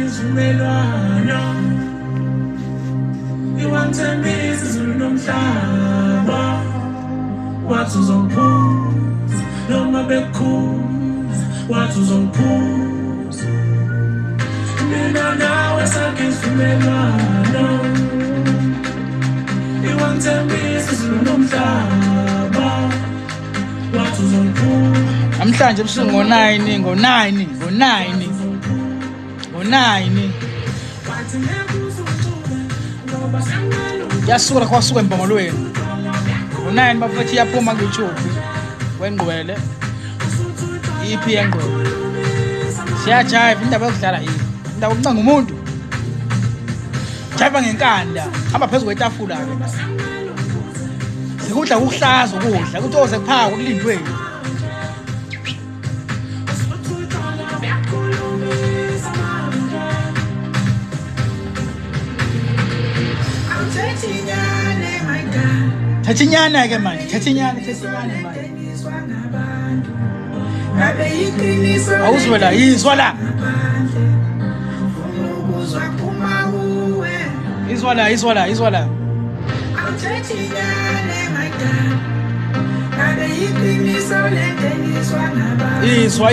isivumelwano iwamthembisa izulu nomhlaba wathi uzongiphuza noma bekhuza wathi uzongiphuza mina nawe sakhe isivumelwano iwamthembisa izulu nomhlaba wathi uzongiphuza namhlanje ebusuku ngo9 yasuka kwasuka empongolweni ngo9 bafethu yaphuma ku-YouTube wengqwele EP yengqwele siyajive indaba yokudlala indaba yokuncanga umuntu jive ngenkanda hamba phezu kwetafula-ke sikudla kuhlaza ukudla ukuthi oze kuphaka kulindweni Thathinyana-ke manje thathinyana manje awuzwe la izwa la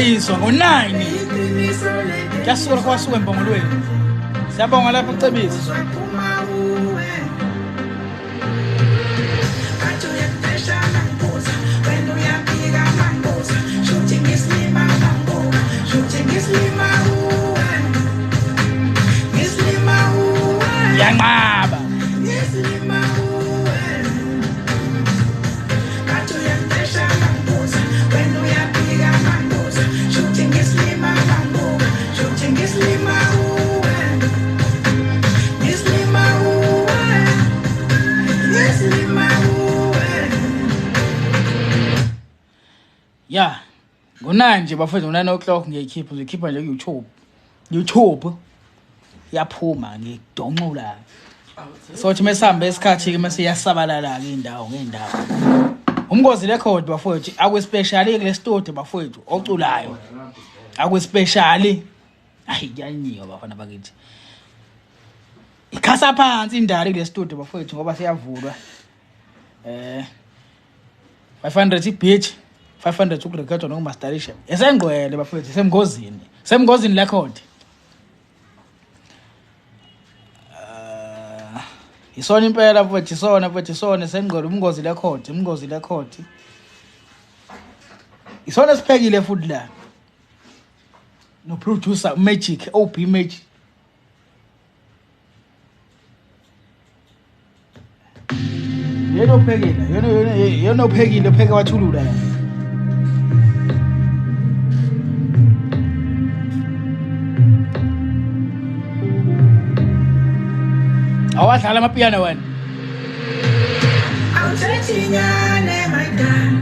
izwa ngo9 yasuka kwasuka empongolweni siyabonga lapha ucebisi yanqaba ya ngo9 nje bafethu ngo9 o'clock ngikhipha nje ku-YouTube yaphuma ngidonxula sothi mesihamba esikhathi-ke mase yasabalala-ke indawo ngey'ndawo Umngozi record bafowethu akwespecially kule studio bafowethu oculayo akwespecially ayi yanyiwa bafana bakithi ikhasa phansi indali kule studio bafowethu ngoba siyavulwa 500 beach 500 ukurekhodwa nokumasterisha esengqwele bafowethu semngozini record isona impela bafowethu isona sengqwele umngozi record isona siphekile futhi la no producer Magic OP Magic yena uphekile upheke wathulula la awadlala amapiano wena awuthethinyane my god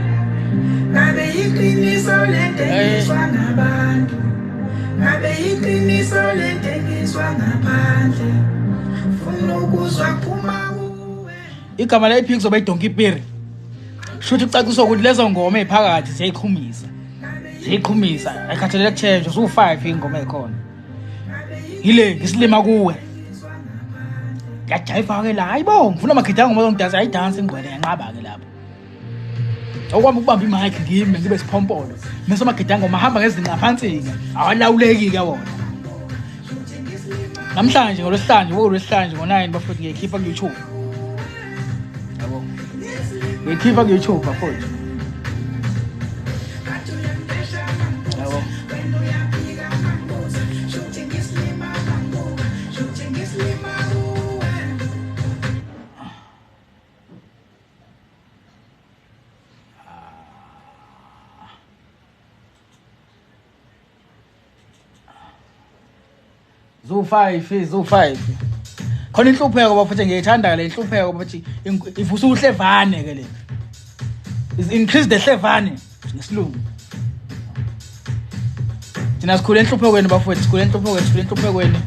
ngabe iqiniso lentengiswa ngabantu ngabe iqiniso lentengiswa ngaphandle funa ukuzwa kuphuma kuwe igama la iphiki zoba iDonkey Perry shuthi ucacisa ukuthi lezo ngoma eziphakathi ziyiqhumisa ayikhathalele kuthejwe su5 ingoma ekhona yile ngisilima kuwe yajayiva ke la hayibo ngifuna magidanga ngoba ngidance ayidance ingcwele yanqaba ke lapho okwami ukubamba imic ngime ngibe siphompolo mase magidanga mahamba ngezinqa phansi ke awalawuleki ke wona namhlanje ngolwesihlanje ngo9 bafuthu ngiyikhipha ku YouTube yabo ngiyikhipha ku YouTube bafuthu yabo Zo5 khona inhlupheko bafuthe ngiyithanda le inhlupheko bathi ivusa uhlevane ke le is increase the hlevane ngesilungu thina sikhule enhluphekweni bafuthe sikhule enhluphekweni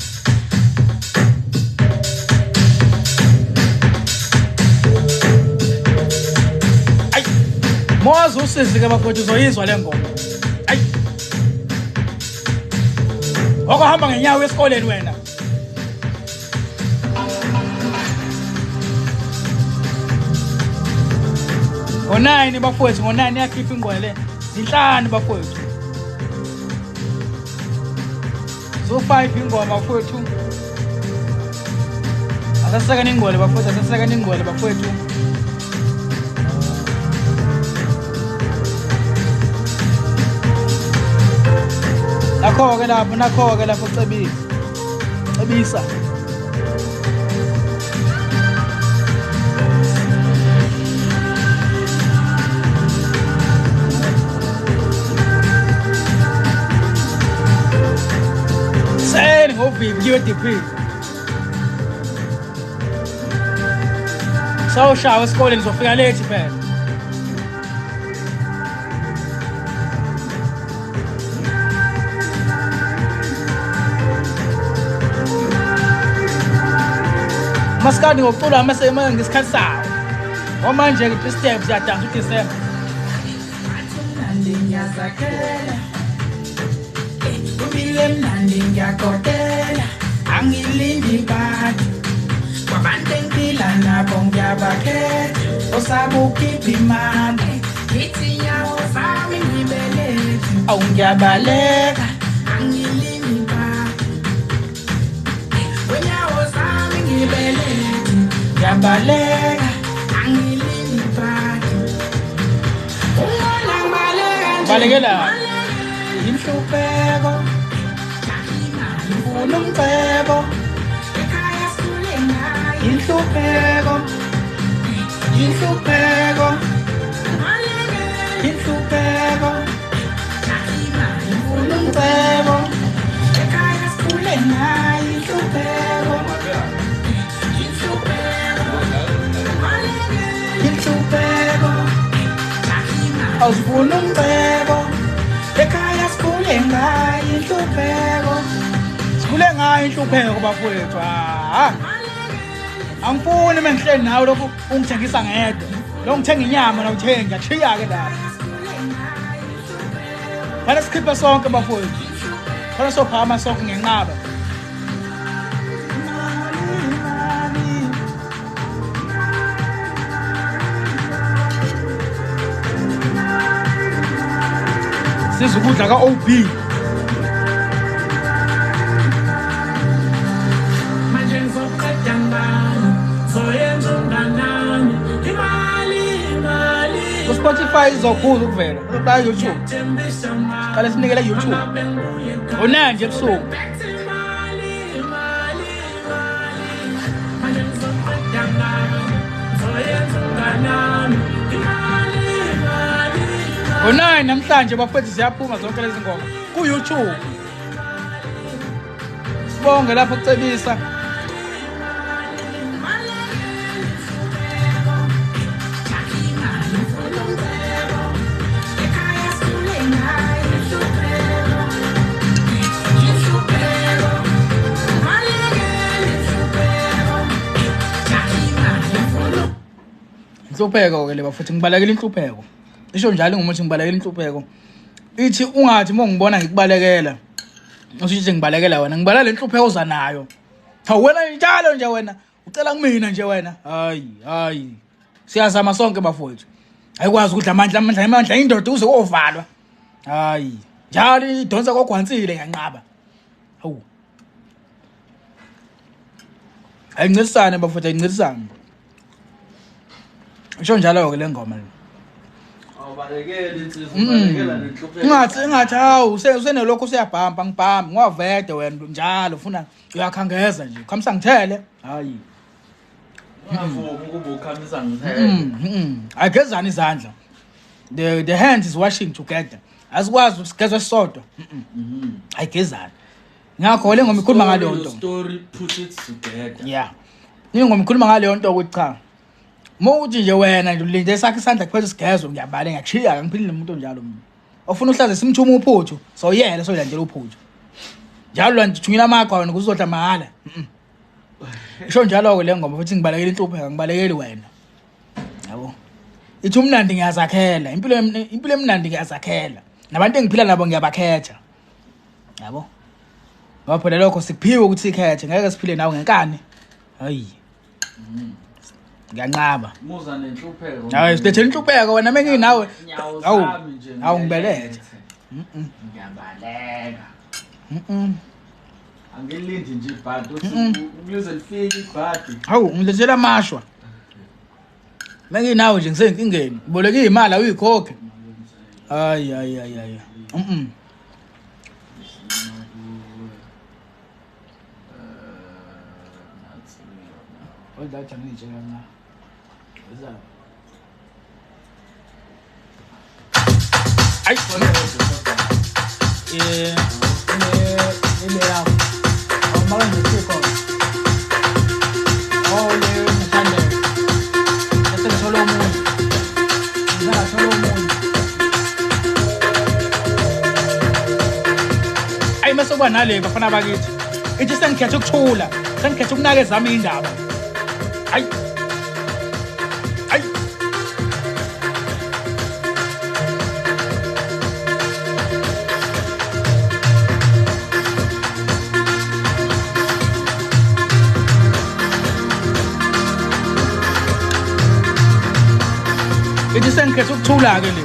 ay mozo usizike bafuthe uzoyizwa le ngoma ay Wakuhamba ngenyawo esikoleni wena. Ngo-9 bafowethu, ngo-9 yakhipha ingwele. Zinhlanu bafowethu. Zo-5 ingoma bafowethu. Asasekani ingwele bafowethu, asasekani ingwele bafowethu. Nakho-ke lapho cebisa. Seni ngovivi kiwe DP. Sawushawa esikoleni ngizofika late phela. Maskadi ngokucula amasema ngesikhathi sawo. Manje ke steps siyadansa uDecember. Ubile mnandi ngiyakhokhela angilindi bani kwabantu engila nabo ngiyabakhetha osabukhipha imali ngithi nyawo sami ngibelethi awu ngiyabaleka angilindi bani wenyawo sami ngibelethi ngiyabaleka angilindi bani ungona ngibaleka Balekela. Inhlupeko ngifuna umcebo ekhaya sule ngayo inhlupeko ngifuna umcebo ekhaya sule ngayo inhlupeko awufuna umcebo ekhaya sikhule ngayo inhlupheko Bafowethu. Angifuni mengihleli nawe lokhu ungithengisa ngedwa. Lo ngithenga inyama na uthenga ngiyachiya ke lapha. Phela sikhiphe sonke bafowethu. Phela sophama sonke ngenqaba. Sizukudla ka-OB. manje ngizoqeda ngani zoyenza unganami imali Spotify izokhula ukuvela. Uqala YouTube. thembisa mali Qala sinikele YouTube. Ngo-9 nje ebusuku. manje ngizoqeda ngani zoyenza unganami Ngo-9 namhlanje bafowethu ziyaphuma zonke lezi ngoma ku-YouTube. Sibonge lapho kucebisa. Inhlupheko-ke le bafowethu, ngibalekela inhlupheko. Isho njalo ngomuthi ngibalekela inhlupheko. Ithi ungathi mongibona ngikubalekela. Usithi ngibalekela wena, ngibala le inhlupheko ozanayo. Hawu wena njalo nje wena, ucela kumina nje wena. Hayi. Siyazama sonke bafowethu. Ayikwazi ukudla amandla indoda uze kovalwa. Hayi. Njalo idonsa kogwansile ngiyanqaba. Hawu. Ayincelisane bafowethu, ayincelisane. Isho njalo ke le ngoma le. Awubalekeli insizwa, ubalekela nenhlupheko. Ingathi hawu usenelokho usiyabhamba ngibhamba ngwavede wena njalo ufuna uyakhangeza nje. Khamisa ngithele. Hayi. Ungavumi ukuba ukhamisa ngithele. Agezana izandla. The hands is washing together. Asikwazi usigezwe sisodwa. Ayigezana. Ngakho le ngoma ikhuluma ngale nto. Story put it together. Yeah. Ngingoma ikhuluma ngale nto ukuthi cha. Mawuthi nje wena nje ulinde sakhe isandla kuphethe isigezwe ngiyabale ngiyachiya ngiphilile umuntu onjalo mina. Ofuna uhlaze simthuma uphuthu so yena soyilandela uphuthu. Njalo nje thunyela amagwa wena kuzodla mahala. Isho njalo ke le ngoma futhi ngibalekela inhlupheko ngibalekeli wena. Yabo. Ithi umnandi ngiyazakhela impilo emnandi ngiyazakhela. Nabantu engiphila nabo ngiyabakhetha. Yabo. ngoba phela lokho sikuphiwe ukuthi ikhethe ngeke siphile nawe ngenkani hayi ngiyanqaba muza nenhlupheko hayi silethe inhlupheko wena menginawe awu awu ngibelethe ngiyabaleka angilindi nje ibhadi uthi ukuze lifike ibhadi hawu ngilethela amashwa menginawe nje ngisenkingeni uboleka imali awuyikhokhe hayi Olha já nem chega lá. Ai, ele é o mal de chico. Olha, entende? Este es solo muy. Nada, solo muy. Ai, mas sobana le bafana bakithi. Ithi sengikhetha ukuthula, sengikhetha ukunaka ezami indaba. Ai. Ai. Ithi sengikhetha ukuthula ke le.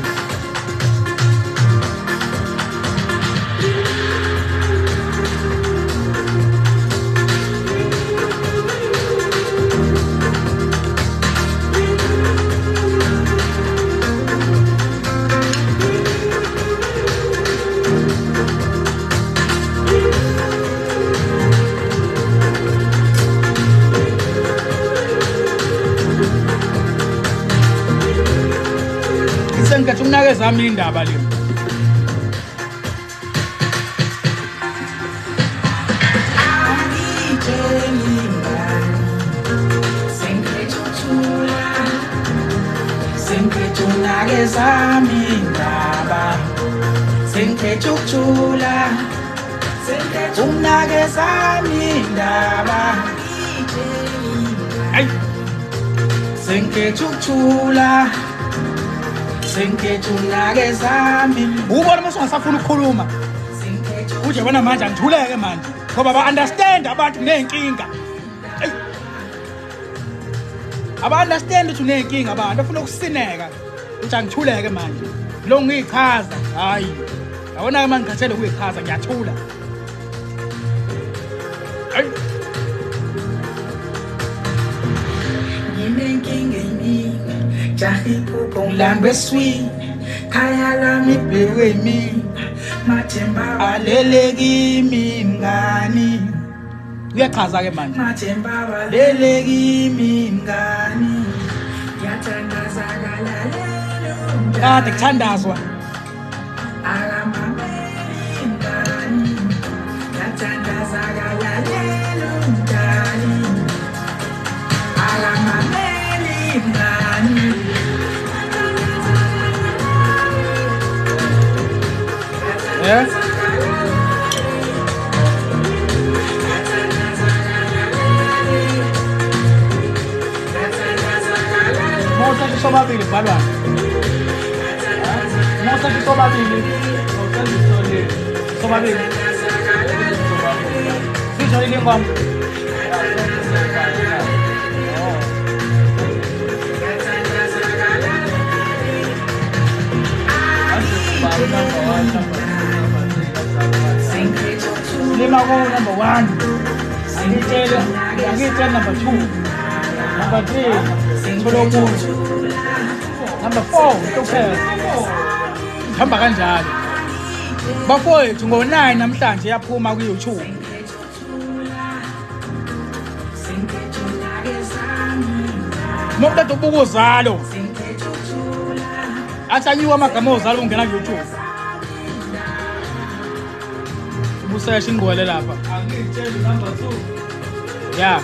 Sengikhetha ukunaka ezami indaba le. Sengikhetha ukunaka ezami indaba. Sengikhetha ukuthula. Sengikhetha ukunaka ezami indaba. Ay. Sengikhetha ukuthula. Sengikhetha ukunaka ezami. Ubona mase ungasafuna ukukhuluma. Uje bona manje angithuleke manje ngoba ba-understand abantu kuney'nkinga. Aba-understand ukuthi uney'nkinga abantu bafuna ukusineka ukuthi angithuleke manje lo ngiyichaza hhayi yabona-ke uma ngikhathele ukuyichaza ngiyathula. Hayi nginenkinga eningi jaha iphupho ngilambe eswini khaya lami ibhekwe yimini mathemba alele kimi mngani uyachaza-ke manje mathemba alele kimi mngani ngiyathandaza kalalelo kade kuthandazwa akamameli mngani ngiyathandaza kalalelo mngani akamameli mngani. Yeah. Mostra que sobabili, balwa. Mostra que sobabili. Sobabili. Ficha de língua. Lima ko number 1. Angitshela number 2. Number 3. Solomon. Number 4. Kuphela. Hamba kanjalo. Bafowethu ngo9 namhlanje yaphuma ku YouTube. Mokuqeda ubuka uzalo. Athanyiwa amagama ozalo ungena ku YouTube. Busesha ingwele lapha. angitshela number 2 Yeah.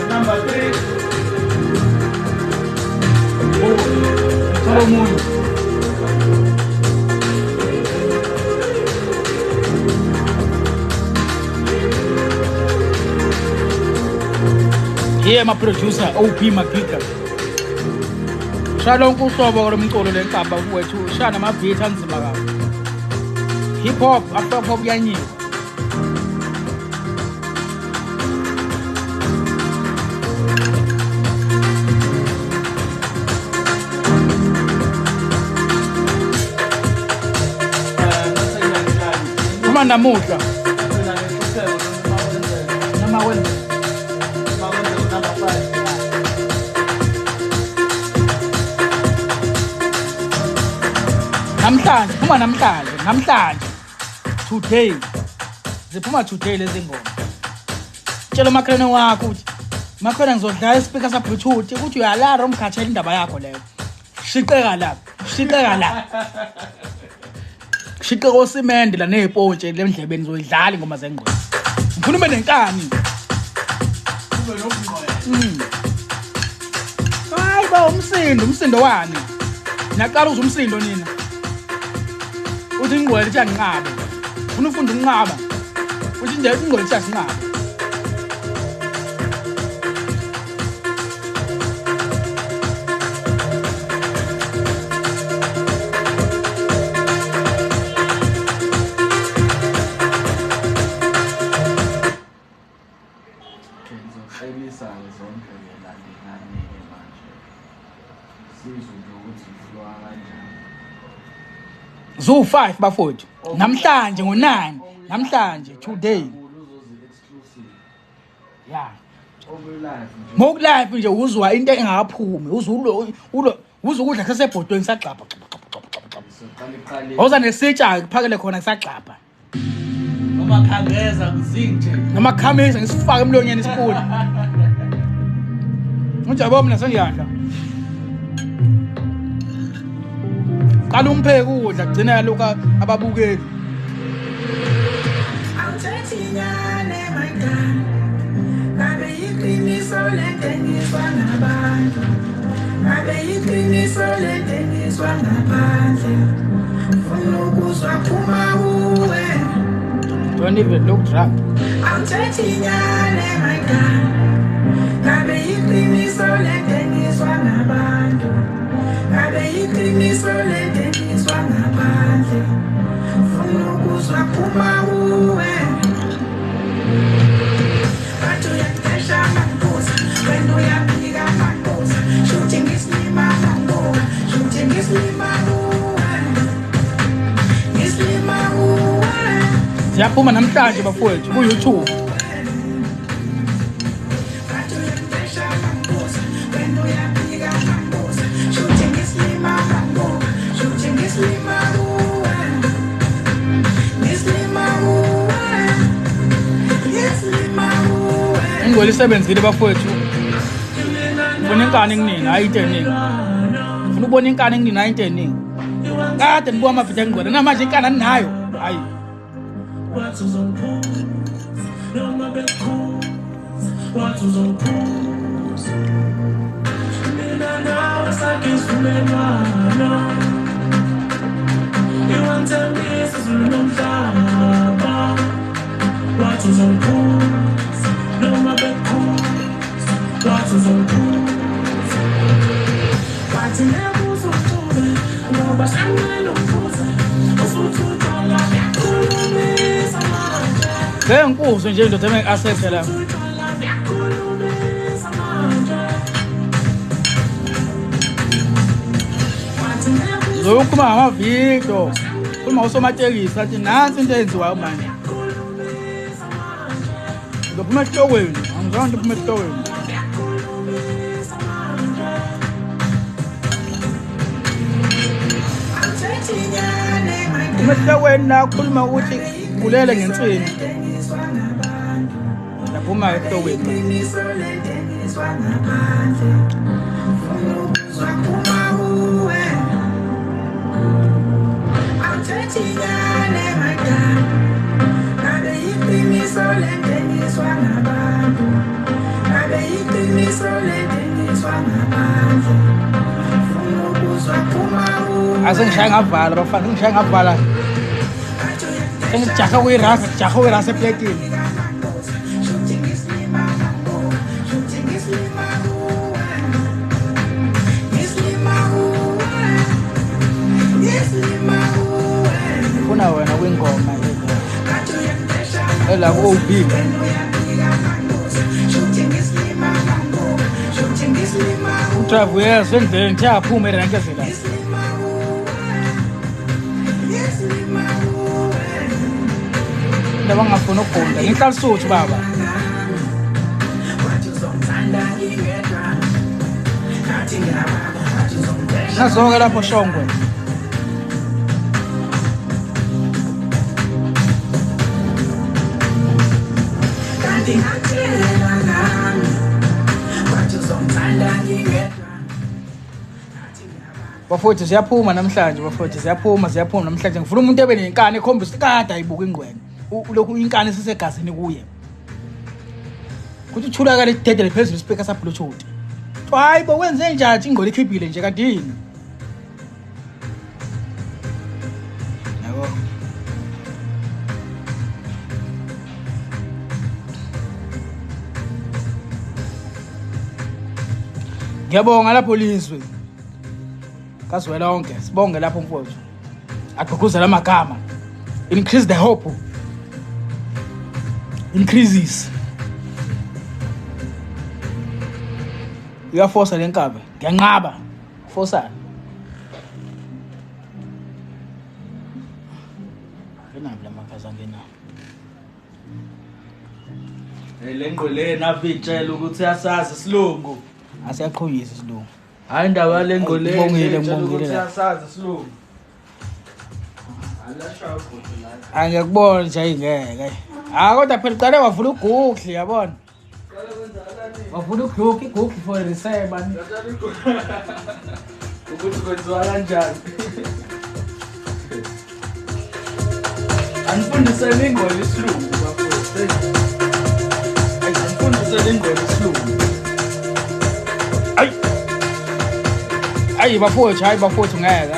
number 3 Solomon. Here my producer OP Magika. Shaya lonke uhlobo lomculo lencaba kuwethu shaya nama-beat anzima kabi. Hip hop, after pop yanyiwe. Uma namuhla noma wenza namhlanje today ziphuma today lezi ngoma. Tshela umakhelwane wakho uthi makhona ngizodlala ispeaker sa Bluetooth ukuthi uyalara umkhathela indaba yakho leyo. Shiqeka la shiqeka osimende la nezipontshwe lemndlebeni zoyidlala ingoma zengqondo. Ngifuna ube nenkani ube nobungqoya. Hayi ba umsindo wani naqala uze umsindo nina uthi ingqondo lithi anginqaba ufuna ufunda ukunqaba uthi nje ingqondo lithi asinqaba. Zoo 5 bafowethu namhlanje ngo9 namhlanje today yeah live nje uzwa into engakaphumi uzwa ukudla sesebhodweni sagxapha awuza nesitsha kuphakele khona kusagxapha noma khangeza kuzinje noma khamisa ngisifaka emlonyeni isipuni unjabo mina sengiyadla qala umpheke ukudla kugcina yaloku ababukeli. Angithethinyane mayigana ngabe iqiniso lentengiswa ngabantu ngabe iqiniso lentengiswa ngaphandle ufuna ukuzwa phuma kuwe. Don't even look drunk. Angithethinyane mayigana ngabe iqiniso lentengiswa ngabantu ngabe iqiniso lentengiswa ngaphandle ufuna ukuzwa phuma kuwe. Bathi uyaqesha ngambuza wena uyabika ngambuza shuthi ngisilima ngambuza shuthi ngisilima kuwe Siyaphuma namhlanje bafowethu ku YouTube. Ngoli sebenzile bafowethu. Ufuna inkani kunini hayi inteningi. Ufuna ubona inkani kunini hayi inteningi. Kade nibuka amavidiyo engqondo namanje inkani aninayo. Hayi. Ngenkuzo nje ndoda engasethe la. Zokukhuma amavidiyo. Uma usomatekisi athi nansi into enziwayo manje. Ngophuma ehlokweni, angizange uphuma ehlokweni. Umehlokweni la ukhuluma ukuthi kulele ngensini. Laphuma ehlokweni. Asengishaya ngavala bafana ngishaya ngavala. Sengijaha kuyirasa epletini. Ngislima ela ko OB utravel yes wendele ngiyaphuma erankezela ndaba ngafuna ukubonda ngihlala sothu baba nazoke lapho Shongwe bafowethu siyaphuma namhlanje bafowethu siyaphuma namhlanje ngifuna umuntu ebe nenkani ekhombisa ikade ayibuka ingqwene lokhu inkani sisegazini kuye kuthi uthulaka lidedele phezulu ispeaker sa bluetooth hayi bo wenze njani ingqola ikhiphile nje kadini yabo ngiyabonga lapho lizwe kazwela onke sibonge lapho mfowethu agqugquzela amagama increase the hope increases uyaforsa lenkabe ngiyanqaba forsa ngenabo lamakhaza ngena lengqoleni avitshela ukuthi yasazi isilungu asiyaqhuyisa isilungu hayi indaba lengqoleni ngibongile yasazi isilungu alasha ukuthi la angiyakubona nje ayingeke kodwa phela uqale wavula uGoogle yabona wavula uGoogle for research man ukuthi kwenziwa kanjani anifundiseni ingqola isilungu bafowethu anifundiseni ingqola isilungu hayi bafowethu ngeke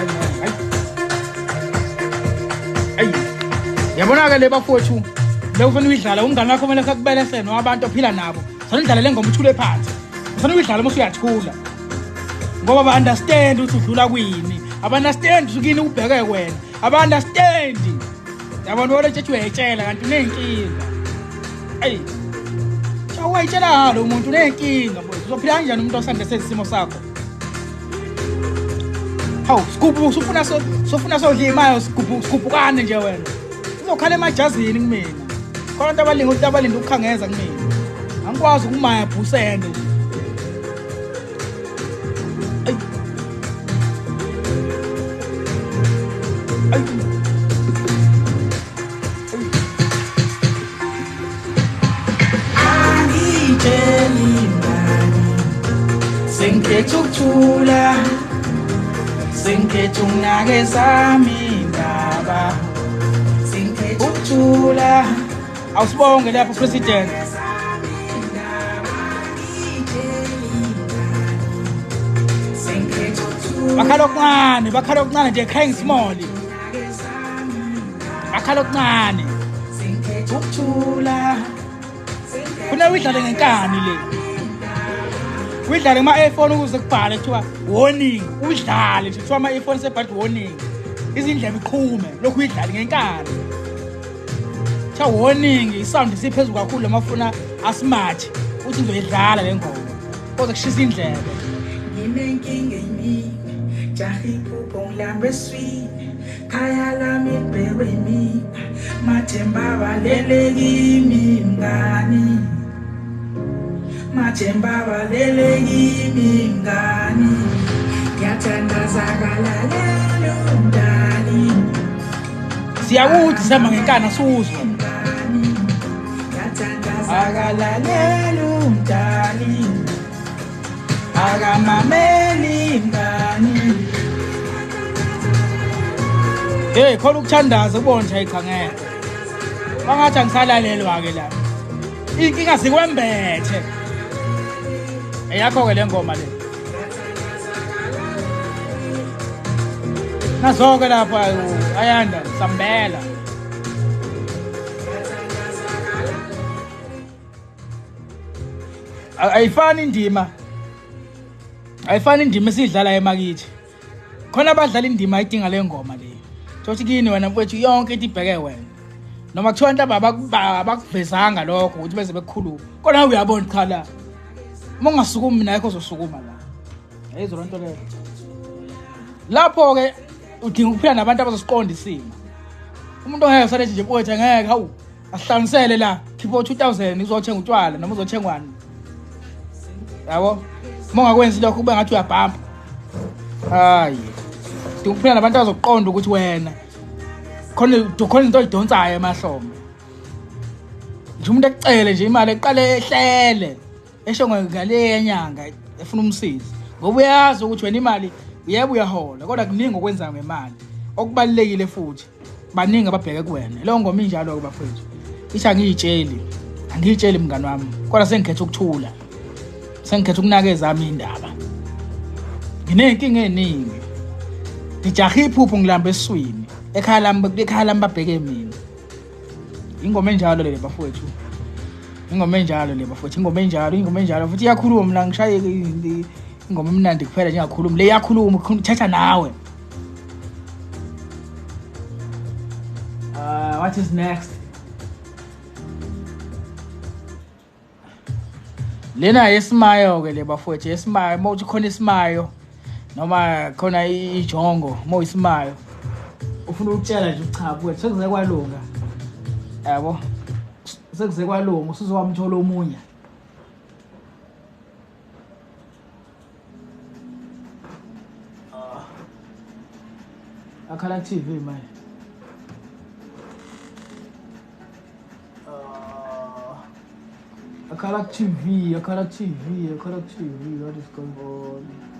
hayi yabona le bafowethu lekufuna uyidlala umngane wakho kumele akubelesene nabantu ophila nabo sanidlala lengoma uthule phansi ufuna uyidlala mase uyathula ngoba ba understand ukuthi udlula kwini aba understand ukini ubheke wena aba understand yabona wona nje uyayitshela kanti unenkinga wayitshela lo muntu unenkinga boy uzophila kanjani umuntu osande sesimo sakho hawu sikubu sofuna sodlimayo sikubukane nje wena uzokhala emajazini kumina khona abantu abalinda ukukhangeza kumina angikwazi ukumaya bhusende Sengkethukthula sengkethunake sami ndaba sengkethukthula awusibonge lapho president bakhala okuncane nje crying small bakhala okuncane sengkethukthula kuna widlale ngenkani le widlale ma-iPhone ukuze kubhale kuthiwa warning udlale nje kuthiwa ama-iPhone sebhali warning izindlebe iqhume lokhu uyidlale ngenkani kuthiwa warning isound isiphezulu kakhulu lamafuna asmart uthi ngizoyidlala le ngoma kodwa kushisa indlebe nginenkinga yimi jahiphupho ngilambe swini khaya lami libhekwe yimi mathemba balele kimi mngani mathemba balele kimi mngani ngiyathandazakala lelo mdali siyakuthi sema ngenkani asuzwa ngiyathandazakala lelo mdali akamameli mngani khona ukuthandaza ubona nje ayikhangeke bangathi angisalalelwa-ke la inkinga zikwembethe eyakho-ke le ngoma le nazo-ke lapho ayanda sambela ayifani indima esiyidlala emakithi khona abadlala indima ayidinga le ngoma le thothi kini wena mfowethu yonke into ibheke wena noma kuthiwa abantu abakuvezanga lokho ukuthi beze bekukhuluma kodwa uyabona cha la uma ungasukumi naye uzosukuma la ayizo lonto leyo lapho ke udinga ukuphila nabantu abazosiqonda isimo umuntu ongeke sathi nje mfowethu ngeke hawu asihlanisele la khipho 2000 uzothenga utshwala noma uzothengwani yabo uma ungakwenzi lokho kube ngathi uyabhamba hayi udinga ukuphila nabantu abazoqonda ukuthi wena khona into oyidonsayo emahlombe nje umuntu ekucele nje imali eqale ehlele esho ngale nyanga efuna umsizi ngoba uyazi ukuthi wena imali yebo uyahola kodwa kuningi okwenza ngemali okubalekile futhi baningi ababheke kuwena lo ngoma injalo ke bafethu ithi angiyitsheli mngani wami kodwa sengikhetha ukuthula sengikhetha ukunakeza ami indaba nginenkinga eningi ngijaha iphupho ngilamba eswini ekhaya lami babheke mina ingoma enjalo le bafethu ingoma enjalo futhi iyakhuluma mina ngishaye ingoma emnandi kuphela nje ngakhuluma le iyakhuluma uthetha nawe what is next lena yesimayo ke le bafethu yesimayo mawuthi khona isimayo noma khona ijongo mawuyisimayo ufuna ukutshela nje cha bafethu sekuze kwalunga yabo sekuze kwalunga usuzowamthola omunye akhala TV manje akhala TV what is going on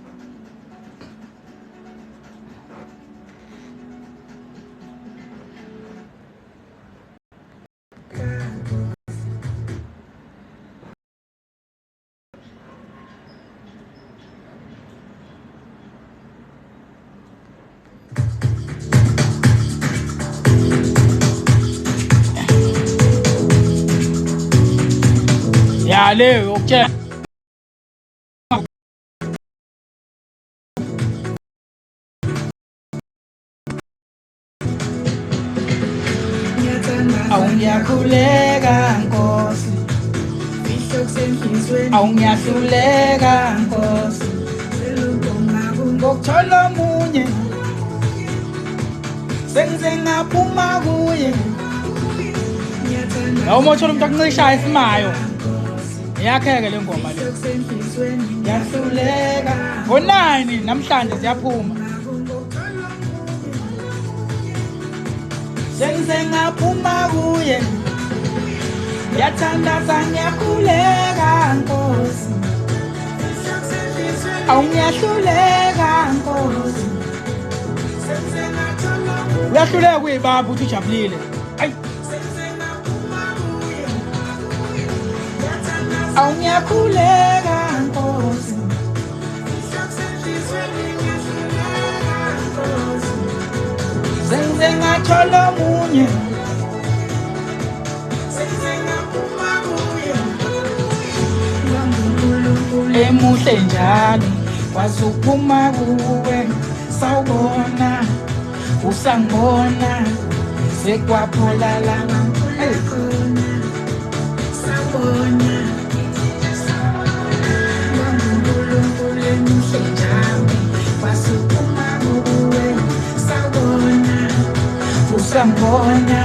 yale okay awungiyakhuleka Nkosi fihlo kusenhlizweni awungiyahluleka Nkosi selubonga ngokuthola omunye sengize ngaphuma kuye lawo mothola umuntu akuncishayo isimayo yakheke le ngoma le yahluleka ngo9 namhlanje siyaphuma sengize ngaphuma kuye yathandaza ngiyakhuleka Nkosi awungiyahluleka Nkosi uyahluleka kuyibaba uthi ujabulile ayi awungiyakhuleka Nkosi sengize ngathola omunye emuhle njalo wazi uphuma kuwe sawubona usangibona sekwaphola lana sawubona emuhle njalo wazi uphuma kuwe sawubona usangibona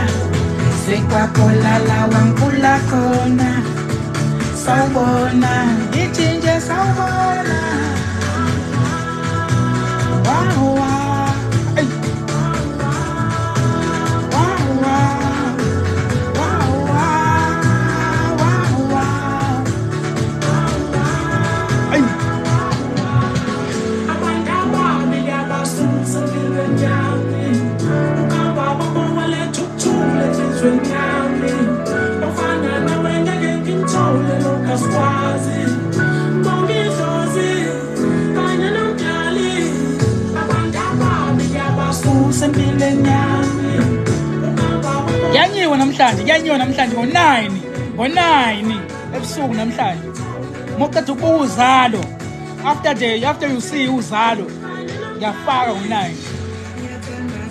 sekwaphola la wankula khona sawubona ithi nje sawubona wow ay yanyiwe namhlanje ngo9 ebusuku namhlanje moqeda ukubuka uzalo after you see uzalo ngiyafaka ngo9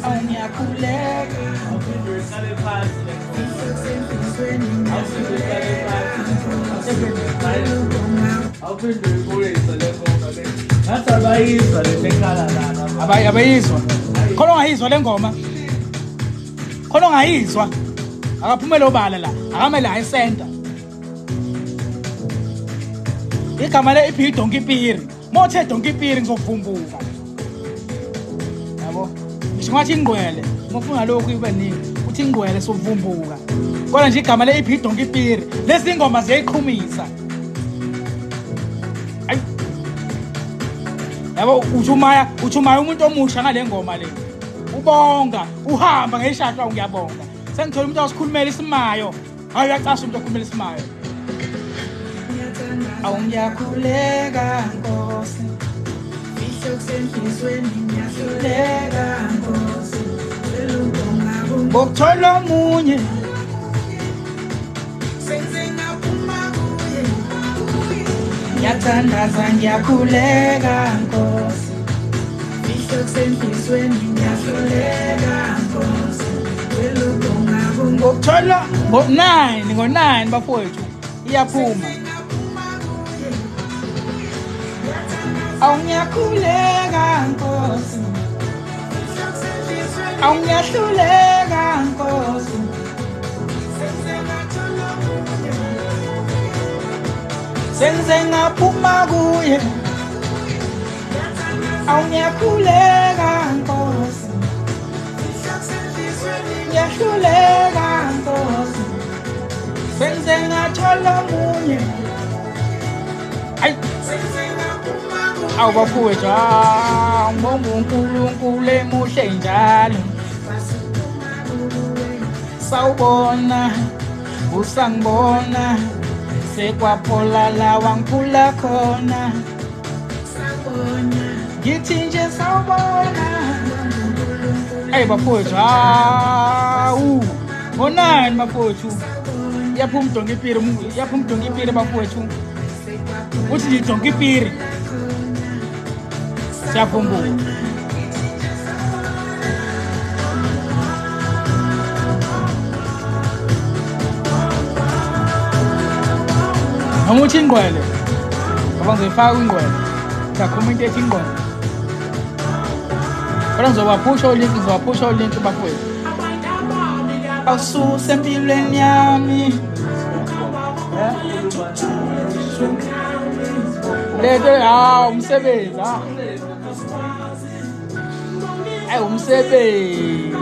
awungiyakhuleka abayizwa khona ongayizwa le ngoma khona ongayizwa akaphumele obala la akamele ayisenta igama le iphi Donkey Piri mothe Donkey Piri ngizokuvumbuka yabo ngisho ngathi ingqwele ngofuna lokhu ibe nini uthi ingqwele sokuvumbuka kodwa nje igama le iphi Donkey Piri lezi ingoma ziyayiqhumisa ay yabo uthumaya umuntu omusha ngale ngoma le ubonga uhamba ngeshashwa ngiyabonga sengithola umuntu osikhulumela isimayo hayi uyacasha umuntu okhulumela isimayo awungiyakhuleka Nkosi ihloksenhlizweni ngiyahluleka Nkosi ngokuthola omunye senze ngaphuma kuye ngiyathandaza ngiyakhuleka Nkosi ihloksenhlizweni ngiyahluleka Nkosi ngokuthola ngo-9 bafowethu iyaphuma awungiyakhuleka Nkosi awungiyahluleka Nkosi senze ngaphuma kuye awungiyakhuleka Nkosi ngiyahluleka Nkosi senze ngathola omunye ay awubafowethu ngibonga uNkulunkulu emuhle njalo sawubona usangibona sekwaphola la wangiphula khona ngithi nje sawubona ay bafowethu ngo-9 bafowethu yaphuma Donkey Piri bafowethu uthi nje Donkey Piri siyavumbuka noma uthi ingqwele ngoba ngizoyifaka kwingqwele ngizakhuluma into ethi ingqwele kodwa ngizobaphusha ulinki bafowethu awususe empilweni yami leto umsebenzi umsebenzi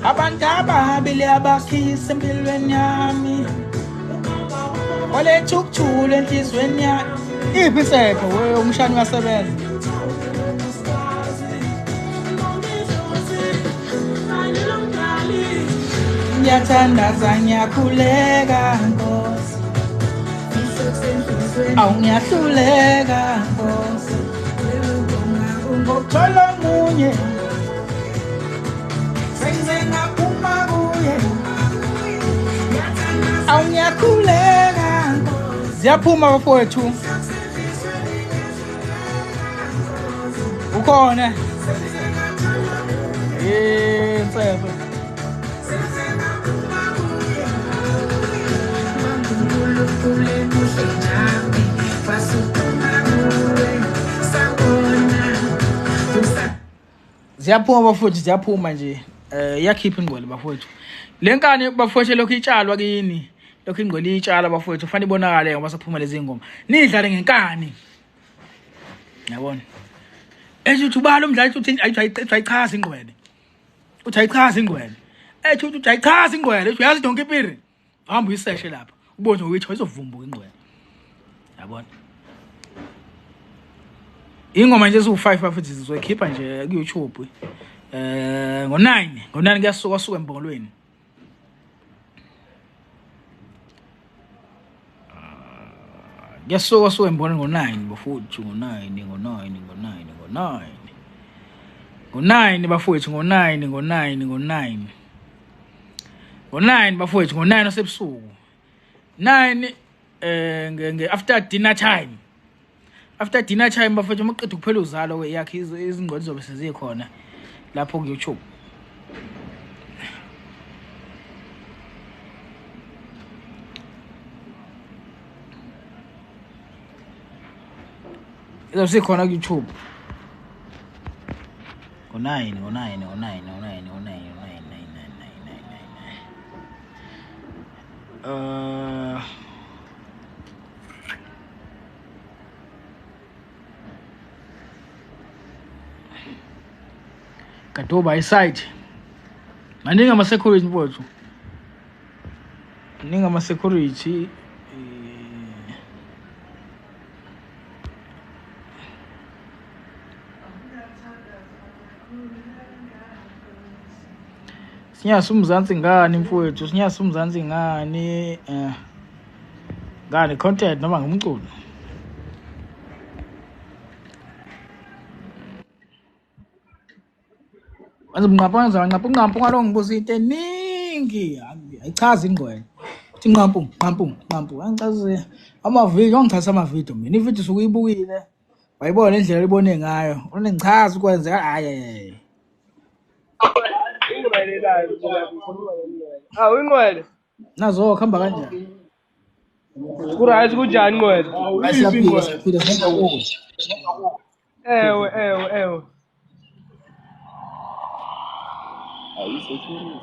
abantu ababili abakhisa empilweni yami oletha ukuthula enhlizweni yami iphi isekho we umshani uyasebenza ngiyathandaza ngiyakhuleka Nkosi awungiyahluleka Nkosi ngokuthola omunye senze ngaphuma kuye awungiyakhuleka ziyaphuma bafowethu ukhona nsebe ziyaphuma bafowethu ziyaphuma nje iyakhipha ingqwele bafowethu le nkani bafowethu lokhu itshalwa kini lokhu ingqwele itshala bafowethu kufanele ibonakale ngoba saphuma lezi ngoma nidlale ngenkani yabona ethi ubalo umdlali uthi ayichaza ingqwele uthi ayichaza ingqwele uthi ayichaza ingqwele uyazi Donkey Piri hamba uyiseshe lapha ubone ukuthi wayezovumbuka ingqwele yabona ingoma nje eziwu5 bafowethu sizoyikhipha nje ku YouTube ngo9 kuyasuka embongolweni kuyasuka embongolweni ngo9 bafowethu ngo9 bafowethu ngo9 bafowethu ngo9 osebusuku 9 after dinner time bafowethu maqedwe kuphela uzalo yakhe izingqondo zobe sezikhona lapho ku YouTube. Izobe sikhona ku YouTube. Ngo-9 Kadoba iside. Maningi ama-security mfowethu. Maningi ama-security. Sinyasa umzansi ngani mfowethu, sinyasa umzansi ngani ngani content noma ngumculo. Azimnqapha ngalo ngibuza into eningi ayichazi ingqwele. Uthi nqampu angichaze amavidiyo angichaza amavidiyo mina ividiyo sokuyibukile wayibona indlela libone ngayo unengichaza ukwenzeka hayi Ingqwele nazo khamba kanjani kuright kunjani ingqwele? siyaphila senza ukuthi Ewe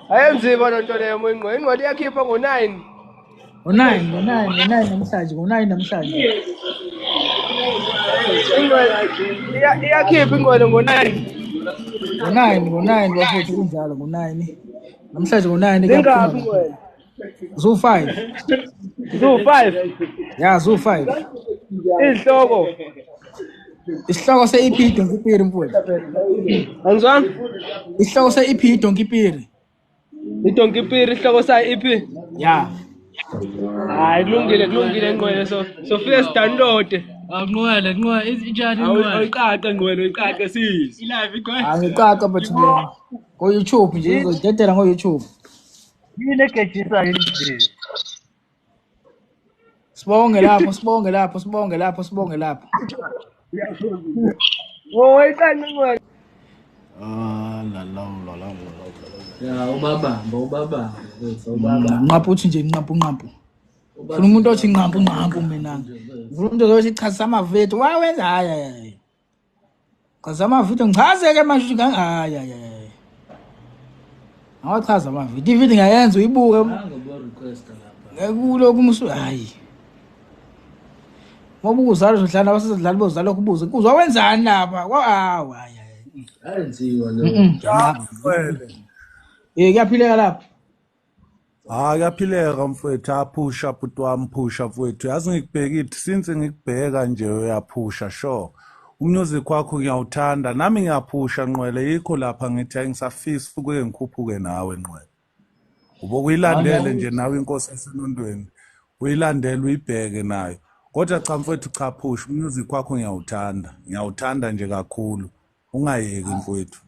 ayenzima lonto leyo ingqwele. Ingqwele iyakhipha ngo-9 namhlanje ingqwele iyakhipha ingqwele ngo-9 bafowethu kunjalo ngo-9 namhlanje ngo-9 ingaphi ingqwele? Zoo5 Zoo5 ya Zoo5 isihloko se-EP Donkipiri mfowethu angizwanga isihloko se-EP Donkipiri idonkipiri isihloko sayo iphi? ya Hayi kulungile ingqwele so fike sidownload. Ngqwele injani Ayiqaqa ingqwele ayiqaqa sisi Ilive igwe. angiqaqa but ngo-YouTube nje izodedela ngo-YouTube. yini egejisa yini? Sibonge lapho. Ayiqaqa ingqwele. Ya ubaba. Nqaphu uthi nje nqaphu. Ufuna umuntu othi nqaphu mina. Ufuna umuntu othi chaza amavidiyo. Wawenza hayi. Chaza amavidiyo ngichazeke manje uthi hayi. Awachaza amavidiyo. Ividiyo ngayenza uyibuke. Ngekulo kumsu hayi. Ngoba ukuzala udlala abasezidlala bozala kubuza. Kuzwa wenzani lapha? Hayi. Ayenziwa lo. Kuyaphileka lapha. Kuyaphileka mfowethu aphusha bhuti wami phusha mfowethu yazi ngikubhekile since ngikubheka nje uyaphusha sure umusic wakho ngiyawuthanda nami ngiyaphusha Nqwele yikho lapha ngithi ayingisafisi ukuke ngikhuphuke nawe Nqwele ubokuyilandele nje nawe inkosi esenondweni uyilandele uyibheke nayo kodwa cha mfowethu cha phusha umusic wakho ngiyawuthanda nje kakhulu ungayeki mfowethu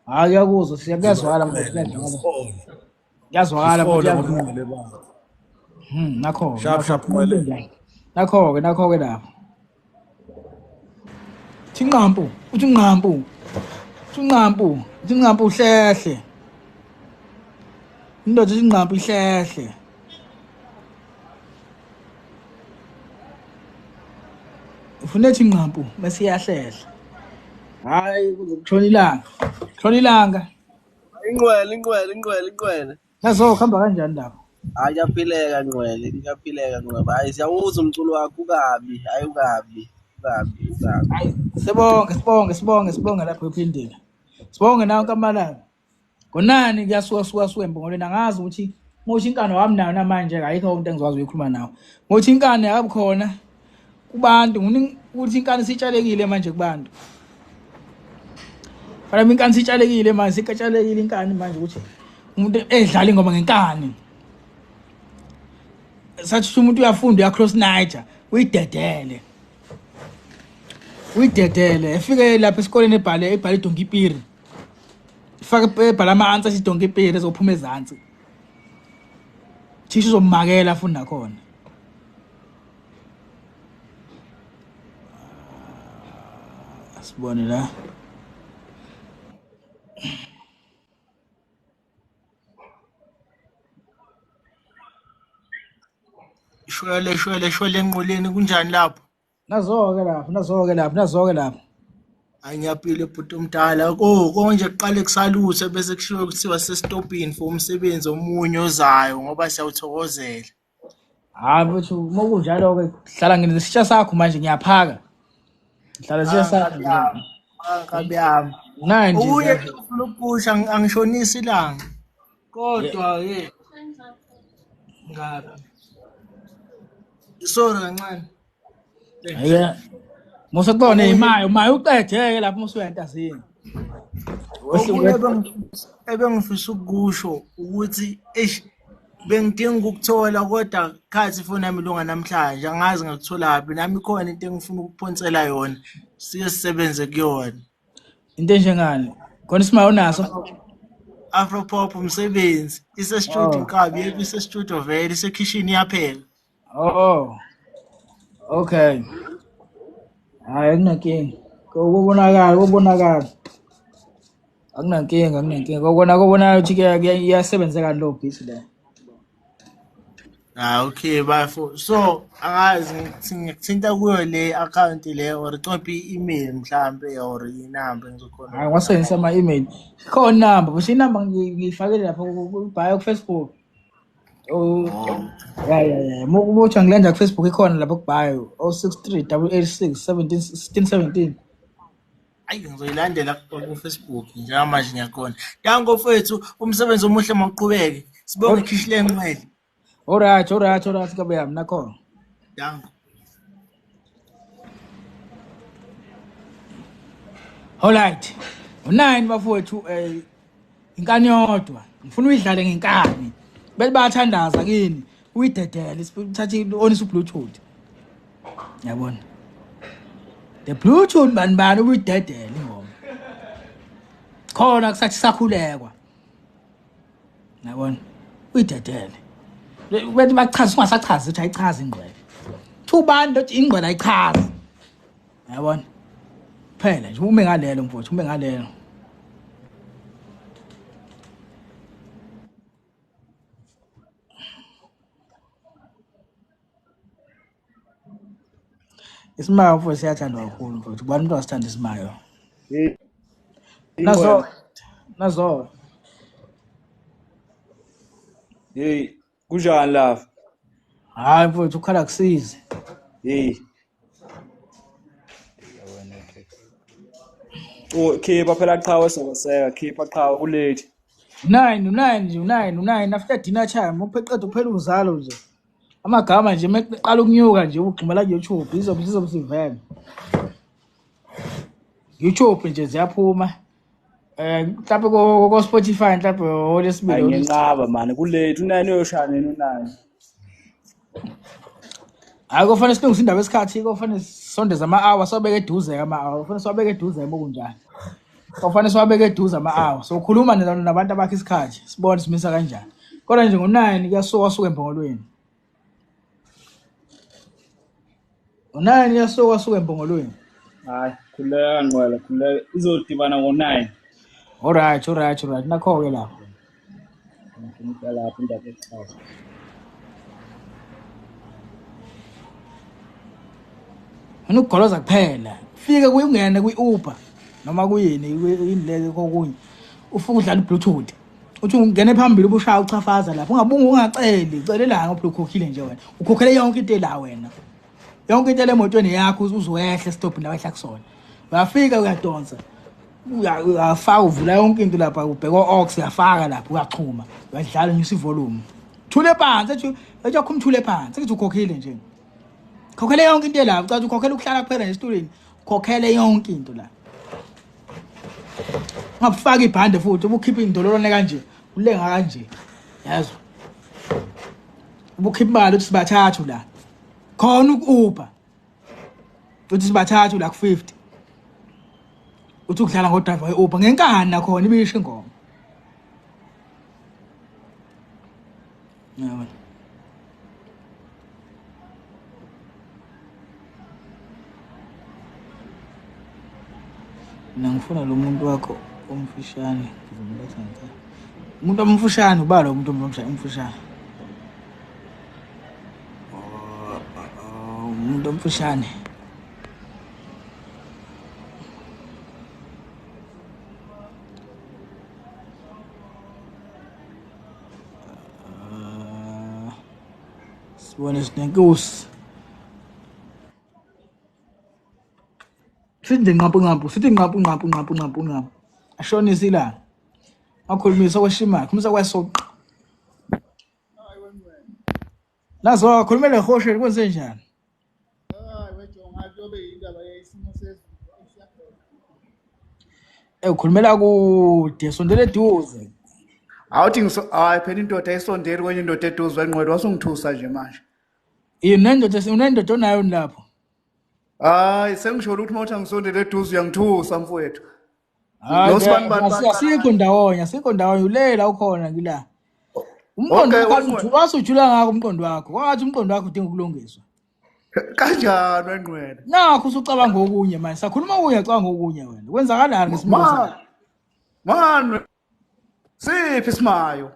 Kuyakuzwa siyakuzwala mfowethu. Yazwakala mfowethu. Nakho. Sharp Nqwele. Nakho-ke lapha. Thinqampu, uthi nqampu. Thinqampu hlehle. Indoda thinqampu hlehle. Ufune thinqampu bese iyahlehla. Hayi kuzokutshona ilanga. Ingqwele. Nazo khamba kanjani lapho? Kuyaphileka Nqwele. Hayi siyawuza umculo wakho ukabi. Hayi ukabi. Hayi sibonge lapho ephindile. Sibonge nawe kamalanga. Ngonani kuyasuka embongolweni angazi ukuthi ngothi inkani wami nayo namanje ayikho umuntu engizwazi ukukhuluma nawe. Ngothi inkani akabi khona kubantu ukuthi inkani sitshalekile manje kubantu. Fana inkani sitshalekile manje sikatshalekile inkani manje ukuthi umuntu edlala ingoma ngenkani. Sathi umuntu uyafunda uyacross Niger uyidedele. Efike lapha esikoleni ebhale Donkipiri. Faka ebhala amanzi athi Donkipiri ezophuma ezantsi. Thisha uzomakela afunda khona. Sibone la. shwele enqoleni kunjani lapho? Nazo-ke lapho. Hayi ngiyaphila bhuti omdala. Konje kuqale kusaluthe bese kushiwo kuthiwa sesitopini for umsebenzi omunye ozayo ngoba siyawuthokozela. Hayi mfowethu, uma kunjalo-ke hlala nginesitsha sakho manje ngiyaphaka. Ngihlala nesitsha sakho nje. Kabi yami. Mnandi Uye nje. ufuna ukusha angishonisi ilanga. Kodwa-ke ngapi? Sorry kancane. Hayi. Musaqone imayo uqedeke lapho musuyantazini. Okunye ebengifisa ukusho ukuthi bengidinga ukuthola kodwa khathi ifoni yami ilunga namhlanje angazi ngakuthola kuphi nami khona into engifuna ukuphonsela yona siye sisebenze kuyona. Into enjengani? Khona isimayo naso? Afropop umsebenzi ise studio Nkabi yethu ise studio vele ise kitchen iyapheka. Oh. Okay. Hayi akunankinga. Kubonakala. Akunankinga. Kubona ukuthi iyasebenzeka lo bhizi le. Okay bafo. So angazi ngikuthinta kuyo le account le or copy email mhlambe or inamba ngizokhona. Hayi ngasebenzisa ama-email. Khona number, busho inamba ngiyifakele lapha ku-bio ku-Facebook. Oh. Yeah. Muthi angilenza ku-Facebook ikhona lapha ku-bio 063 886 17 16 17. Ayi ngizoyilandela ku Facebook njengamanje ngiyakhona. Yango mfethu umsebenzi omuhle mawuqhubeke. Sibonge ikhishile enqwele. Alright kabe yami nakhona. Yango. Alright. U9 bafowethu inkani yodwa. Ngifuna uyidlale ngenkani. Bese bayathandaza kini. Uyidedele sithathe onisa uBluetooth. Yabona. The Bluetooth bani uyidedele ingoma. Khona kusathi sakhulekwa. Yabona. Uyidedele. Bethi bachaza ungasachazi ukuthi ayichazi ingqwele. Thubani lothi ingqwele ayichazi. Yabona. Phela nje ume ngalelo mfowethu, ume ngalelo. Isimayo mfowethu siyathandwa kakhulu mfowethu. Ubani umuntu asithanda isimayo? Nazo. Hey, kunjani lapha? Hayi mfowethu ukhala kusize. Hey. Khipha phela qhawe sokoseka, khipha qhawe kulate. 9 after dinner time upheqeda uphela uzalo nje. Amagama nje meqala ukunyuka nje ugxumela ku-YouTube izobusivela. YouTube nje ziyaphuma. Mhlawumbe ko Spotify mhlawumbe olesibili. Nginqaba manje kulate u9 uyoshaya nini u9. Hayi kufanele silungise indaba esikhathi kufanele sondeza ama-hour sobeke eduze ama-hour. Kufanele siwabeke eduze okunjani. Kufanele siwabeke eduze ama-hour. So ukhuluma nabantu abakhe isikhathi sibone simisa kanjani. Kodwa nje ngo9 kuyasuka empongolweni. U9 uyasuka empongolweni. Hayi, khuleka ngqwela, khuleka izodibana ngo9. Alright nakho-ke lapho. Ngifuna lapha indaba esikhathi. Mina ukugoloza kuphela. Fike kuyungene kwi-Uber noma kuyini indleke kokunye. Ufuna udlala uBluetooth. Uthi ungene phambili ubushaya uchafaza lapho. Ungabunga ungaceli, celela ngoba ukhokhile nje wena. Ukhokhele yonke into la wena. Yonke into lemotweni yakho uzwehla stop la wehla kusona. Uyafika uyadonsa. Uyafaka uvula yonke into lapha ubheka o-aux uyafaka lapha uyachuma. Uyadlala unyusa ivolume. Thule phansi ethi ukhumthule phansi ethi ukhokhile nje. Khokhele yonke into la, ucathi ukhokhela ukuhlala kuphela nesitulweni. Khokhele yonke into la. Ungafaka ibhande futhi ubukhipha indololwane kanje, ulenga kanje. Yazi. Ubukhipha imali uthi sibathathu la. Khona uku-Uber. Uthi sibathathu la ku50. Uthi ukudlala ngodriver we-Uber ngenkani nakhona ibisho ingoma. Yabona. Mina ngifuna lo muntu wakho omfushane ngizomletha ngicela. Umuntu omfushane ubalo umuntu omfushane. mfushane. Sibone sinenkosi. Sithi nqaphu. Ashonisa ilanga. Akhulumisa kweshimali, khulumisa kwasoqa. Nazo akhulumele ngehoshe kwenze njani? Ukhulumela kude sondele eduze. Awuthi hayi phela indoda ayisondeli kwenye indoda eduze wenqwele wasungithusa nje manje. Unendoda onayo lapho. Hayi sengisho ukuthi mawuthi angisondele eduze uyangithusa mfowethu. Asikho ndawonye ulela ukhona ngila. Umqondo wakho wasujula ngako umqondo wakho. Wathi umqondo wakho udinga ukulungiswa. Kanjani wenqwele? Nakho usucabanga okunye manje. Sakhuluma uyacabanga okunye wena. Kwenzakalani ngesimilo? Man. Siphi isimayo?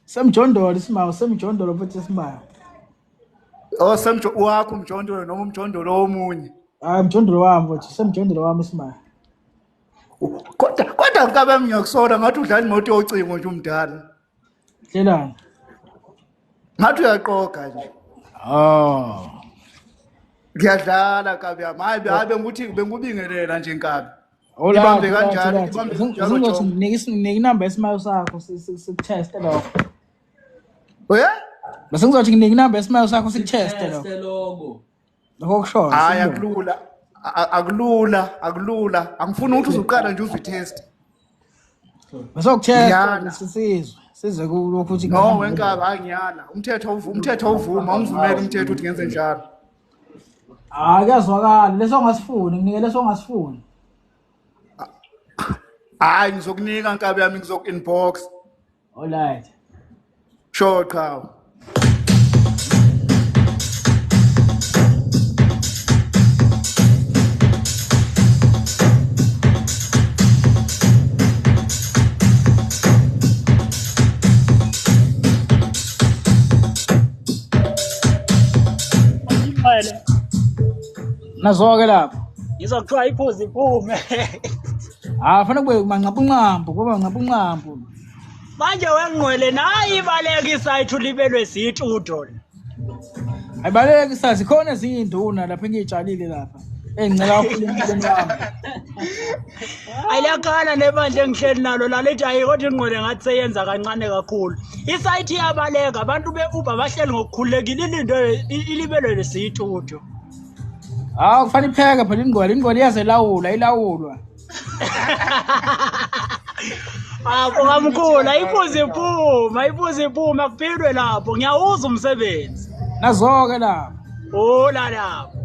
Semjondolo isimayo, semjondolo futhi isimayo. Oh wakho umjondolo noma umjondolo omunye? Hayi umjondolo wami futhi semjondolo wami isimayo. Kodwa kabe ngiyakusola ngathi udlala imoto yocingo nje umdala. Hlelani. Ngathi uyaqoqa nje. Oh. Ngiyadlala kabe yami. Hayi bengubingelela nje inkabi. Ibambe kanjani? Ngizothi nginike inamba esimayo sakho sikuteste lokho. Oya? Bese ngizothi nginike inamba esimayo sakho sikuteste lokho. Teste logo. Lokho kushoyo. Hayi akulula. Angifuni ukuthi uzuqala nje uzitest. Bese ukutesta sizwe kulokho uthi no wenkabi angiyala. Umthetho uvuma ungivumela umthetho ukuthi ngenze njalo. Kuyazwakala leso ongasifuni nginike leso ongasifuni. Hayi ngizokunika nkabi yami inbox. Alright. Sure qhawe. Nazoke lapho. Ngizokuthiwa iphuzi iphume. Fanele kube manqaphu kuba manqaphu. Manje wenqwele nayi ibaleka isayithu libelwe sithudo. Ayibaleka isazi khona ezinye induna lapha engitshalile lapha. Engicela kakhulu empilweni yami. Ayilakhala nebandla engihleli nalo lalethi ayikho inqwele ngathi seyenza kancane kakhulu. Isayithi yabaleka abantu beUber bahleli ngokukhulekile ilindo ilibelwe lesithudo. Kufanele ipheke phela ingqwele ilawulwa. Ngamkhulu iphuzi iphuma kuphindwe lapho ngiyawuza umsebenzi. Nazoke lapho. La lapho.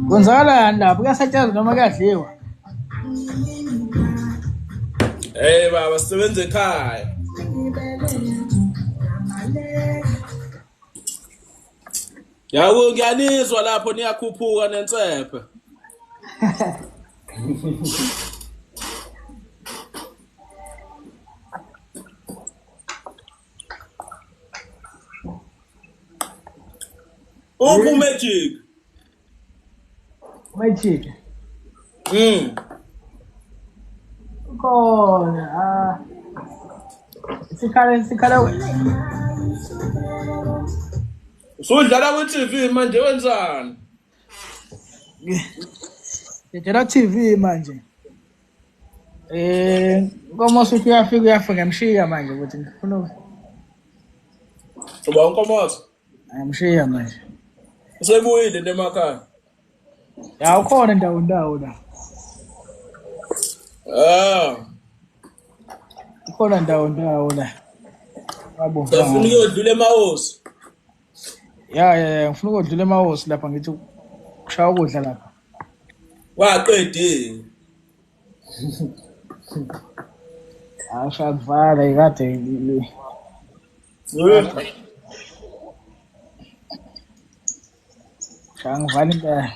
Kwenzakalani lapho kuyasetshenzwa noma kuyadliwa? Baba sisebenza ekhaya. Yawo ngiyanizwa lapho niyakhuphuka nensephe. Magic. Khona sikhala Usudlala ku-TV manje wenzani? ngidlala TV manje. Ngoba usuthi uyafika ngemshiya manje ukuthi ngifuna Uba unkomozo. Ayamshiya manje. Usebuyile emakhaya. Ya ukhona ndawo la. Ukhona ndawo la. Yabo. Ufuna ukuyodlula emahosi. Ya ngifuna ukudlula emahosi lapha ngithi kushaya ukudla lapha. Waqedile. Ashadvala ikade Shangvala impela.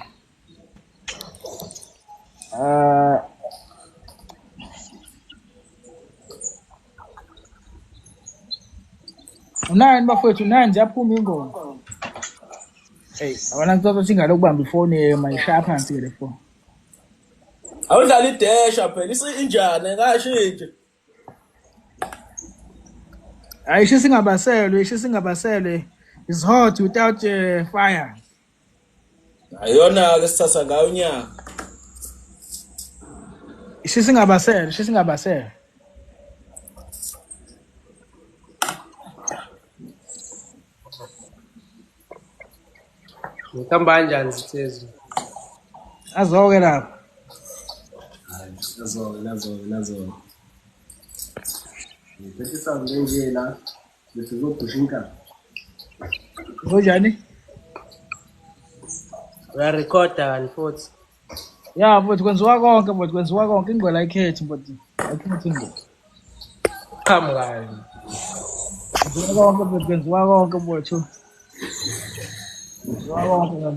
Unani bafowethu nanje yaphuma ingoma. Hey, abana ngithatha singalo kubamba ifoni mayishaya phansi ke le phone. Awudlala idesha phela injane kashintshe. Ayisho singabaselwe is hot without fire. Ayona ke sithatha ngayo unyaka. Isho singabasele. Ngihamba kanjani sithezi? Azoke lapha. Nazo. Ngiphethe sound nje la. Bese uzopusha inkani. Njani? Uyarecorda kanti futhi. Ya mfowethu kwenziwa konke ingwela ayikhethi mfowethu. Ayikhethi ingwela. Qhamukayo. Kwenziwa konke mfowethu.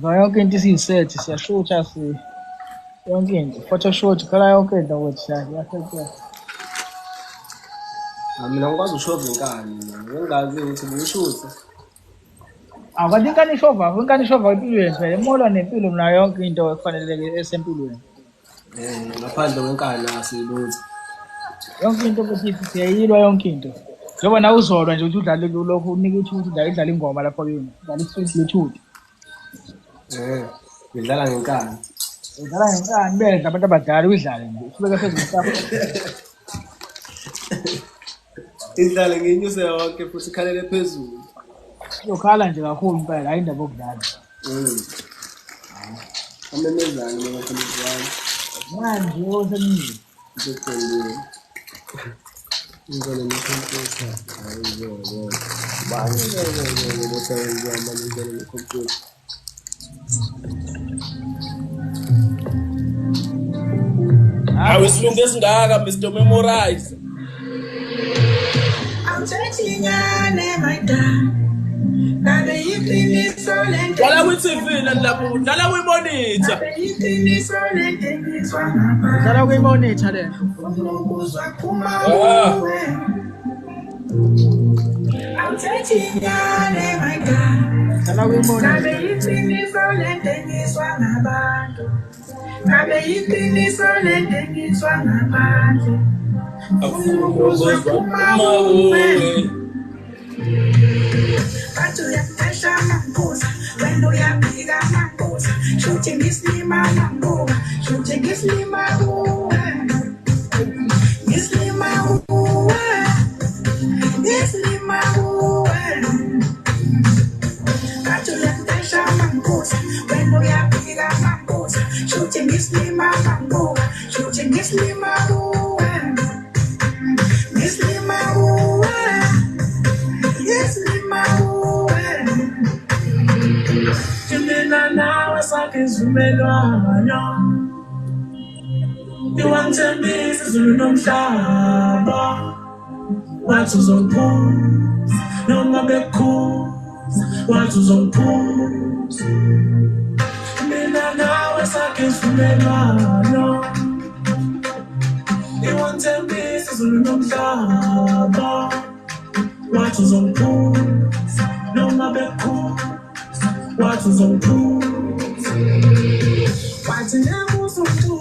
Yonke into isiyisethi siyashutha yonke into photoshoot khala yonke into ukuthi yasethe. Mina ngikwazi ushova inkani ngingazi ukuthi ngishuthe. Kanti inkani ishova empilweni phela emola nempilo mina yonke into efaneleke esempilweni. Ngaphandle kwenkani asilutho. Yonke into ukuthi siyayilwa yonke into. Njengoba na uzolwa nje ukuthi udlale lokho unika ithuthi udlala ingoma lapha kuyini. Udlala isifisi lethuthi. Ngidlala ngenkani. Udlala ngenkani bedla abantu abadala uyidlale nje. Usibeka phezulu Idlale nginyuse yonke futhi ikhalele phezulu. Uyokhala nje kakhulu impela hayi indaba yokudlala. Amemezana ngaphakathi kwami. Manje osemini. Ngicela. Ngizole ngikhompyutha. Hayibo. Bani ngibotha manje ngizole ngikhompyutha. Awesilungu esingaka Mr Memorize. I'm touching my dad. Now the evening is so late. Dlala kwi-TV lapho, dlala kwi-monitor. Dlala kwi-monitor le. I'm touching my dad. Dlala kwi-monitor. Now the evening is so late. Now the evening is so late. Shooting is lima mambo, shooting is lima is lima is lima when we are bigger mambos, shooting is lima mambo, shooting is lima is lima is lima Kimina nawe sakhe zimelwano Iwangithembisa izulu nomhlaba Wathi uzongiphuza noma bekhuza Wathi uzongiphuza Mina nawe sakhe zimelwano Iwangithembisa izulu nomhlaba Wathi uzongiphuza noma bekhuza What is on proof? What's in the most of the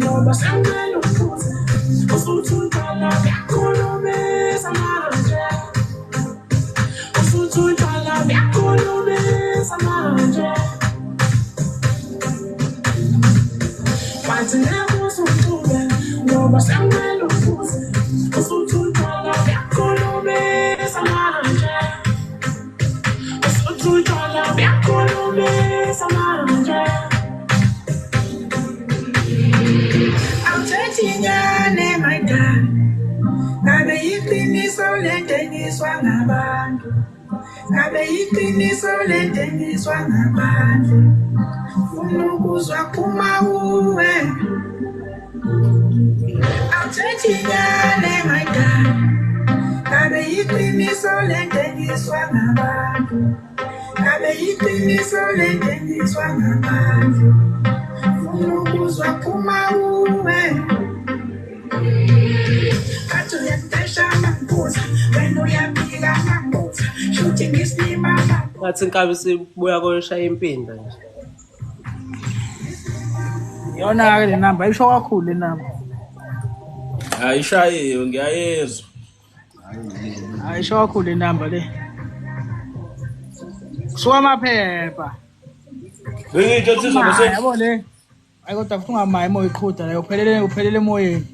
no, but I'm going to put it. Also, to Tala, Colombe, Samanja. Also, to Tala, Colombe, Samanja. What's in the most of the no, but I'm going to put it. Also, to Tala, Colombe, Samanja. Ngiyakubisa manje awuthethi inyane maidala ngabe iqiniso lentengiswa ngabantu ngabe iqiniso lentengiswa ngabantu ufuna ukuzwa phuma uwe awuthethi inyane maidala ngabe iqiniso lentengiswa ngabantu ngabe iqiniso lentengiswa ngabantu ufuna ukuzwa phuma uwe kathi uyatesha amaphuza wena uyapika amaphuza shuthi ngisilima ngathi inkabi sibuya koshaya impinda nje. Yona-ke le namba ayisho kakhulu le namba. Ayishayiwe ngiyayezwa. Ayisho kakhulu le namba le. Kusuka amaphepha. Bengitsho sizobe Yabo le. Ayikoda futhi ungamayi moya iqhuda la uphelele emoyeni.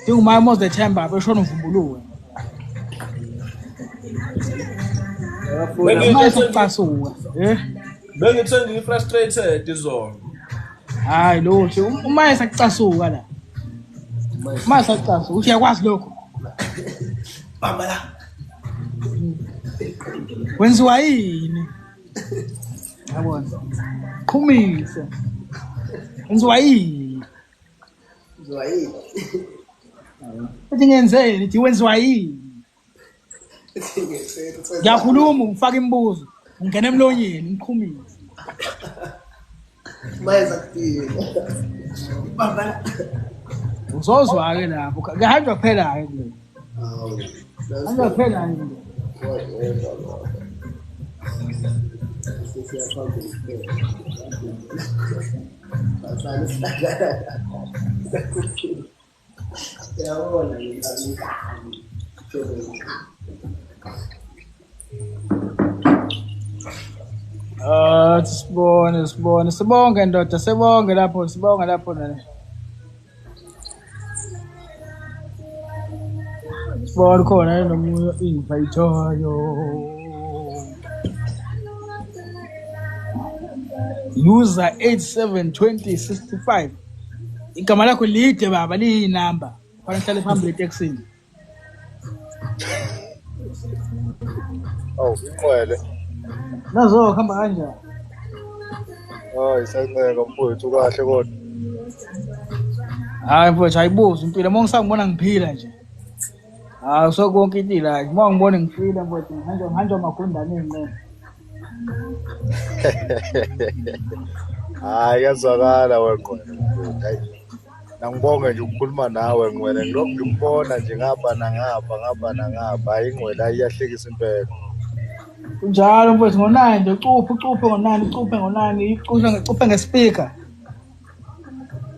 Dingumayi mozethemba apho eshona uvumbuluwe. Mayisaqasuka. Bengithi ngifrustrated izolo. Hayi lo nje uma esaqasuka la. Uma esaqasuka uthi yakwazi lokho. Bamba la. Wenziwa yini? Yabona. Qhumisa. Wenziwa yini? Wenziwa yini? Uthi ngenzeni? Uthi wenziwa yini? Ngiyakhuluma ngifaka imibuzo. Ungena emlonyeni ngiqhumisa. Mayeza kuthini? Bamba la. Uzozwa ke lapho. Kuhanjwa kuphela ke le. Hawu. Kuhanjwa kuphela ke. Sibonge ndoda, sibonge lapho nene. Sibonge khona nomunye inviteyo. User 872065. Igama lakho lide baba liyinamba. Kufanele uhlale phambili eTexini. Oh, inqwele. Nazo khamba kanjani? Oh, isanceka mfowethu kahle kodwa. Hayi mfowethu ayibuzi impilo mongisangibona ngiphila nje. Hayi sokonke intila nje mongibona ngifile mfowethu ngihanjwa magundane enqe. Hayi yazwakala wenqwele mfowethu. Hayi. Nangibonge nje ukukhuluma nawe ngwele ngilokhu ngimbona nje ngapha nangapha hayi ngwele ayiyahlekisa impela. Kunjalo mfowethu ngo9 nje ucuphe ngespeaker.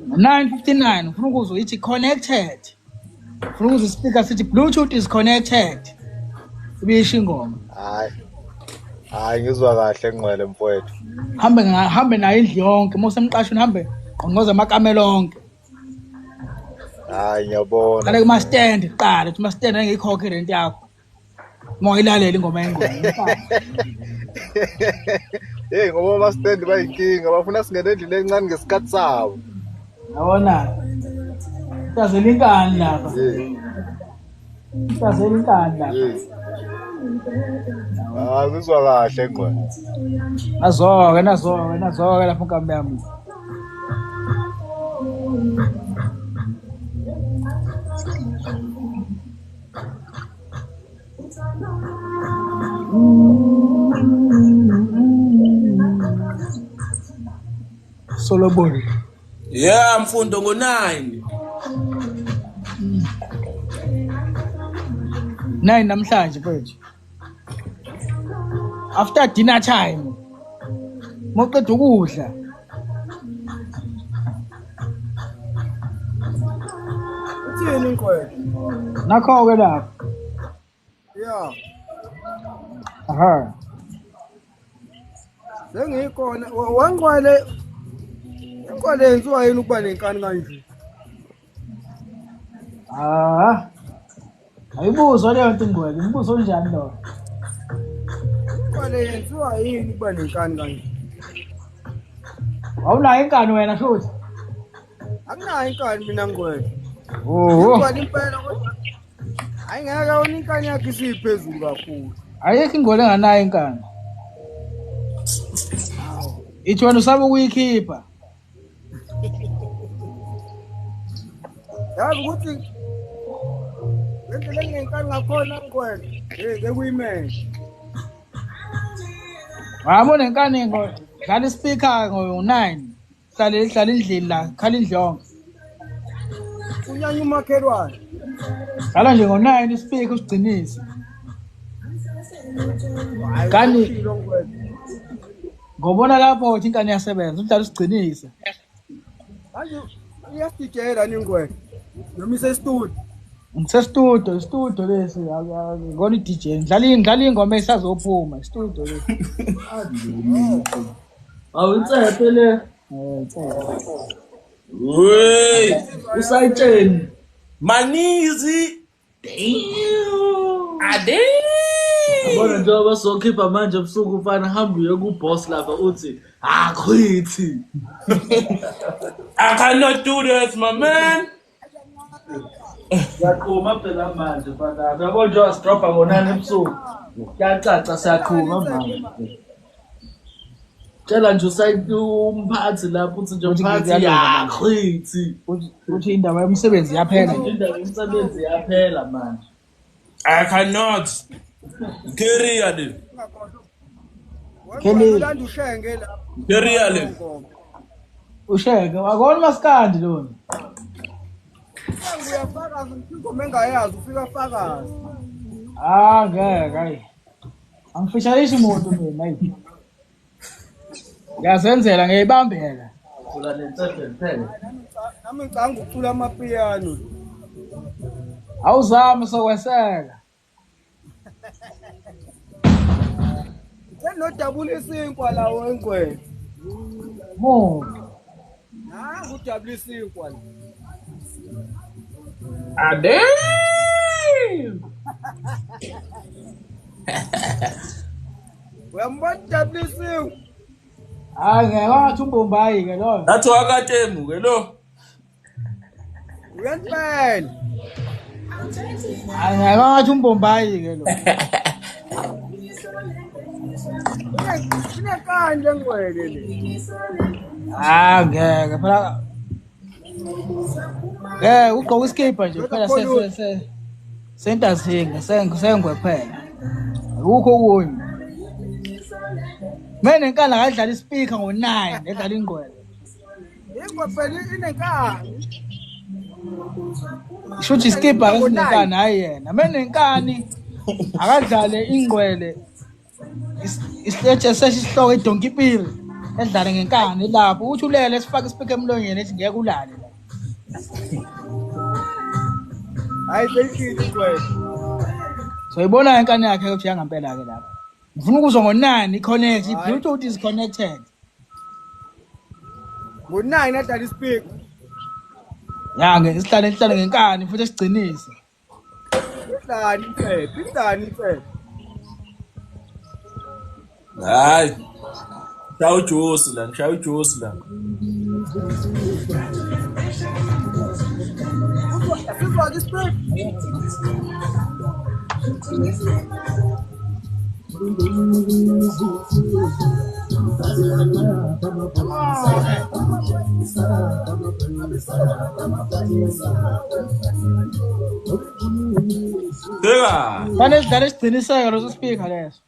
9:59 ufuna ukuzwa ithi connected. Ufuna ukuzwa ispeaker sithi Bluetooth is connected. Ibisho ingoma. Hayi ngizwa kahle ngqwele mfowethu. Hambe nayo indlu yonke mosemqashweni hambe qonqoza amakamela onke. Hayi ngiyabona. Kale kuma stand qala uthi ma stand ngiyikhokhe rent yakho. Moyilalela ingoma yengoma. Hey ngoba ama stand bayinkinga bafuna singene endlini encane ngesikhathi sawo. Yabona. Utazela inkani lapha. Utazela inkani lapha. Ngizwa kahle ngqondo. Nazoke lapho nkambi yami. Solomon. Yeah, mfundo ngo9. 9 namhlanje mfethu. After dinner time. Moqeda ukudla. Uthini inqwele? Nakho ke lapha. Yeah. Aha. Sengikhona wanqwele. Inqwele yenziwa yini ukuba nenkani kanje? Ayibuzo leyo nto ingwele, imibuzo njani lo? Inqwele yenziwa yini ukuba nenkani kanje? Awunayo inkani wena futhi. Anginayo inkani mina ngwele. Oh. Ngwele impela kodwa. Hayi ngeke awona inkani yakhe isiphezulu kakhulu. Ayekho ingwele enganayo inkani. Ithi wena usaba ukuyikhipha. Yazi ukuthi lento engenkani ngakhona ngwele. Ngeke kuyimele. Wabo nenkani ngo dlala ispeaker ngo9. Hlala endlini la, khala indlonga. Unyanya umakhelwane. Dlala nje ngo9 ispeaker usigcinise. Kani ngobona lapho uthi inkani yasebenza, udlala usigcinise. Manje iyasijela ningwele. Noma isestudio. Ngisestudio lesi ngona iDJ. Ngidlala ingoma esazophuma istudio lesi. Awutsephe le. Wey, usayitsheni. Manizi. Damn. Ade. Abona njengoba sokhipha manje ebusuku ufana hamba uye kuboss lapha uthi akhithi. I cannot do this, my man. Yaqhuma phela manje mfana. Yabo nje wasidropa ngo9 ebusuku. Kuyacaca siyaqhuma manje. Tshela nje usayithi umphathi lapho uthi nje umphathi yakhithi. Uthi indaba yomsebenzi yaphela. Indaba yomsebenzi yaphela manje. I cannot. Carry ade. Ulanda ushenge lapha. Carry ade. Ushenge akona maskandi lona. Uyafakaza ingoma engayazi ufika fakaza. Ngeke hayi. Angifishayisi umuntu mina hayi. Ngiyazenzela ngiyibambela. Kula lentsethe phela. Nami ngicanga ukucula amapiano. Awuzami sokweseka. Senodabula isinkwa lawo engwele. Mo. Udabula isinkwa la. Ade. Uyambona udabula isinkwa. Ngeke wathi umbombayi ke lo. Nathi wakatemu ke lo. Uyempela. Ngeke wathi umbombayi ke lo. Inekanje ngwele le. Ngeke phela. Ugqoka iskipa nje phela sentazinga sengwe phela. Akukho kunye. Mina inkani akadlala ispeaker ngo9 edlala ingwele. Ingwe phela inenkani. Shuthi iskipa asinenkani hayi yena. Mina inkani akadlale ingwele. Isiteje sesihloko idonkipiri edlala ngenkani lapho uthi ulele sifaka ispeaker emlonyeni ethi ngeke ulale la. Hayi seyishilo ingwele. So ibona inkani yakhe ukuthi yangempela ke lapho. Ngifuna ukuzwa ngo9 iconnect, iBluetooth is connected. Ngo9 edala ispeaker. Ngeke isihlale ngenkani futhi sigcinise. Idlani impela. Hayi. Shaya ujuice la, ngishaya ujuice la. Sizwa ispeaker. Dega. Fanele sidlale isigciniseko leso speaker leso.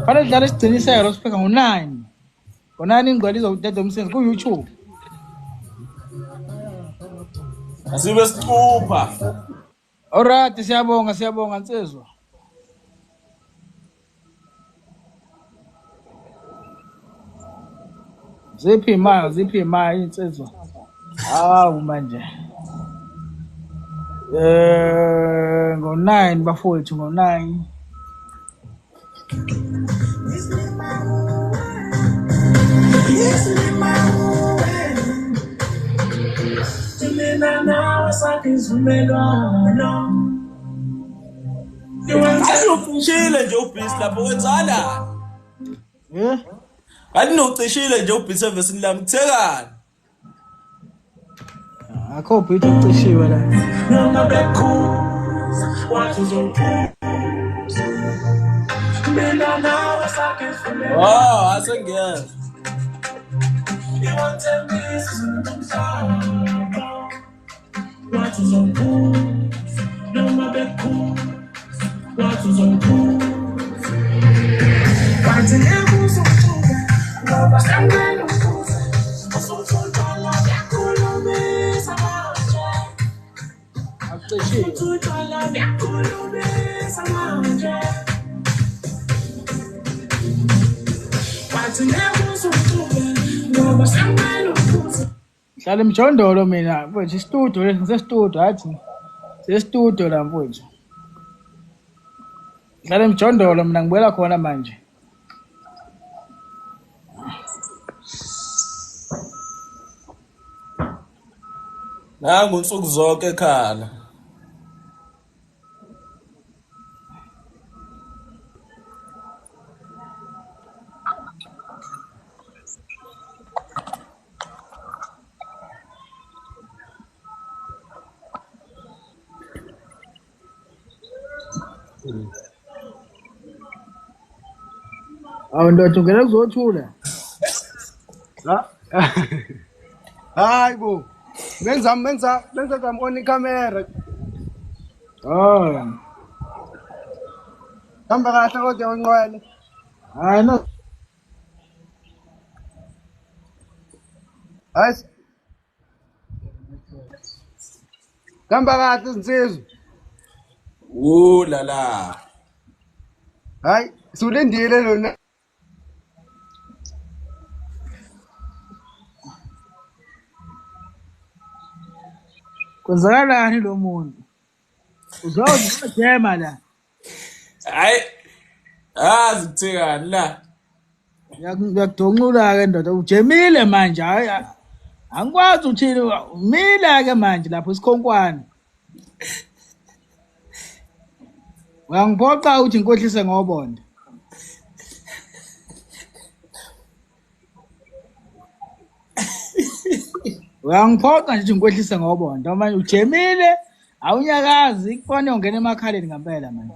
Fanele sidlale isigciniseko leso speaker ngo9. Ngo9 ingwele izodeda umsebenzi ku YouTube. Asibe sicupha. Alright, siyabonga nsizwa. Ziphi imali insizwa. Manje. Ngo9 bafowethu ngo9. Asho uphishile nje ubhisi lapho wenzala. Aninocishile nje ubit service lami kuthekani? Akho beat ucishiwe la. Noma bekhuza wathi uzophuza mina nawe sakhe sifune Oh, asengiyeza. iwathembisa nomhlaba wathi uzophuza noma bekhuza wathi uzophuza wathi ngekuzophuza ngoba sangena ukuphuza usuthola yakhulumisa manje Acishiwe. usuthola yakhulumisa manje wathi ngekuzophuza ngoba sangena ukuphuza Hlala emjondolo mina mfowethu istudio lesi ngisestudio hathi sestudio la mfowethu. Hlala emjondolo mina ngibuyela khona manje. Nangu insuku zonke ekhala. Awu ndoda ungena kuzothula. Hayi bo. Benza on camera. Oh. Hamba kahle kodwa unqwele. Hayi no. Hayi. Hamba kahle insizwe. La la. Hayi, sulindile lona. Kwenzakalani lo muntu? Uzawujema la. Hayi. Azi kuthekani la. Ngiyakudonqula ke ndoda ujemile manje hayi angikwazi uthini umile ke manje lapho isikhonkwane. Uyangiphoqa uthi ngikohlise ngobonda. Uyangiphoqa nje ngikohlise ngobonda manje ujemile awunyakazi kufanele ungena emakhaleni ngempela manje.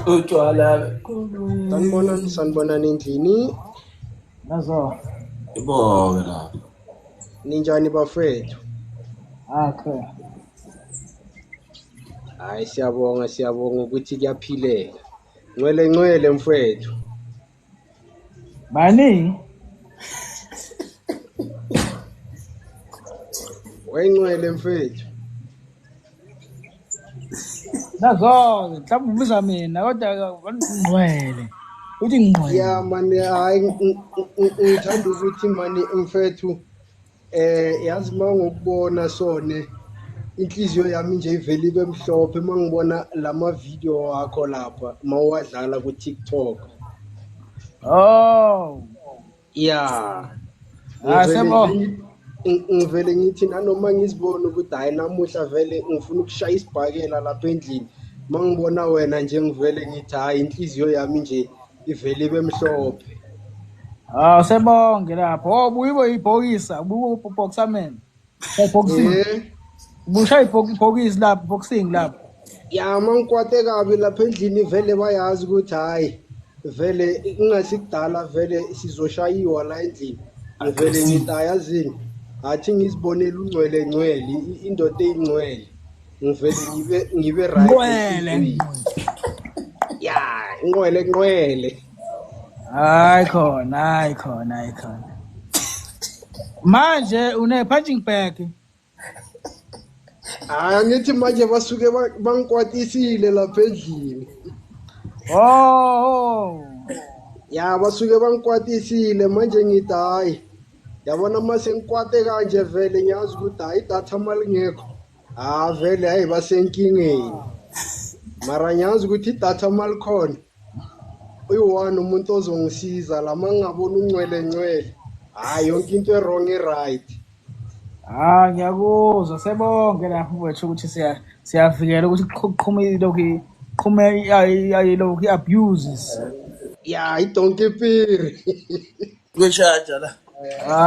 Utshwala. Sanibona endlini. Nazo. Ibonge la. Ninjani bafethu? Okay. Hayi siyabonga ukuthi kuyaphileka. Ngcwele mfethu. Bani? Wengcwele mfethu. Nazo, mhlawumbe ubiza mina kodwa ngcwele. Uthi ngcwele. Ya mani hayi ngithanda ukuthi mani mfethu yazi mangokubona sone inhliziyo yami nje ivele ibe mhlophe mangibona lama video wakho lapha mawadlala ku TikTok. Oh. Yeah. Sebo. Ngivele ngithi nanoma ngizibona ukuthi hayi namuhla vele ngifuna ukushaya isibhakela lapha endlini mangibona wena nje ngivele ngithi hayi inhliziyo yami nje ivele ibe mhlophe. Sebonge lapho. Ubuyibo ibhokisa, ubuyibo boxamen. Boxing. Bushaya ibhokisi lapho, boxing lapho. Ya mangikwate kabi lapha endlini vele bayazi ukuthi hayi vele ingasikudala vele sizoshayiwa la endlini. Ngivele ngithi ayazini athi ngizibonela ungcwele indoda eyingcwele ngivele ngibe right. Ngcwele. Ya, ngcwele. Hayi khona. Manje une punching bag. Ngithi manje basuke bangikwatisile lapha endlini. Oh. Ya basuke bangikwatisile manje ngithi hayi. Yabona mase ngikwate kanje vele ngiyazi ukuthi hayi idatha malingekho. Vele hayi basenkingeni. mara ngiyazi ukuthi idatha malikhona uyi-one umuntu ozongisiza lama ngingabona ungcwele hayi yonke into e-wrong e-right. Ngiyakuzwa sebonke lapho mfowethu ukuthi siyavikela ukuthi kuqhume lokhu i-abuses. Ya idonke piri. Kweshaja la.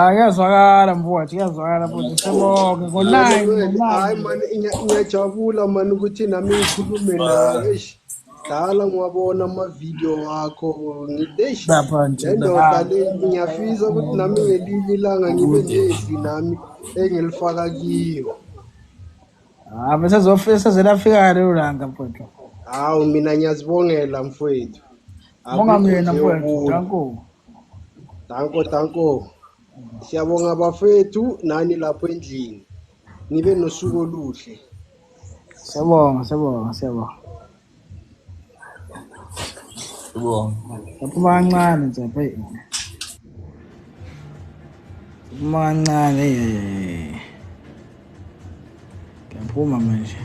Kuyazwakala mfowethu, kuyazwakala mfowethu, sebonke ngo-9. Hayi mani ngiyajabula mani ukuthi nami ngikhulume nawe. Dala ngiwabona amavidiyo wakho ngithi le ndoda le ngiyafisa ukuthi nami ngelinye ilanga ngibe nezwi nami engilifaka kiyo. Bese lafika lelo langa mfowethu. Hawu mina ngiyazibongela mfowethu. Bonga mina mfowethu, danko. Siyabonga abafethu nani lapho endlini. Nibe nosuku oluhle. Siyabonga. Yaphuma kancane nje phela. Yaphuma kancane. Yaphuma manje.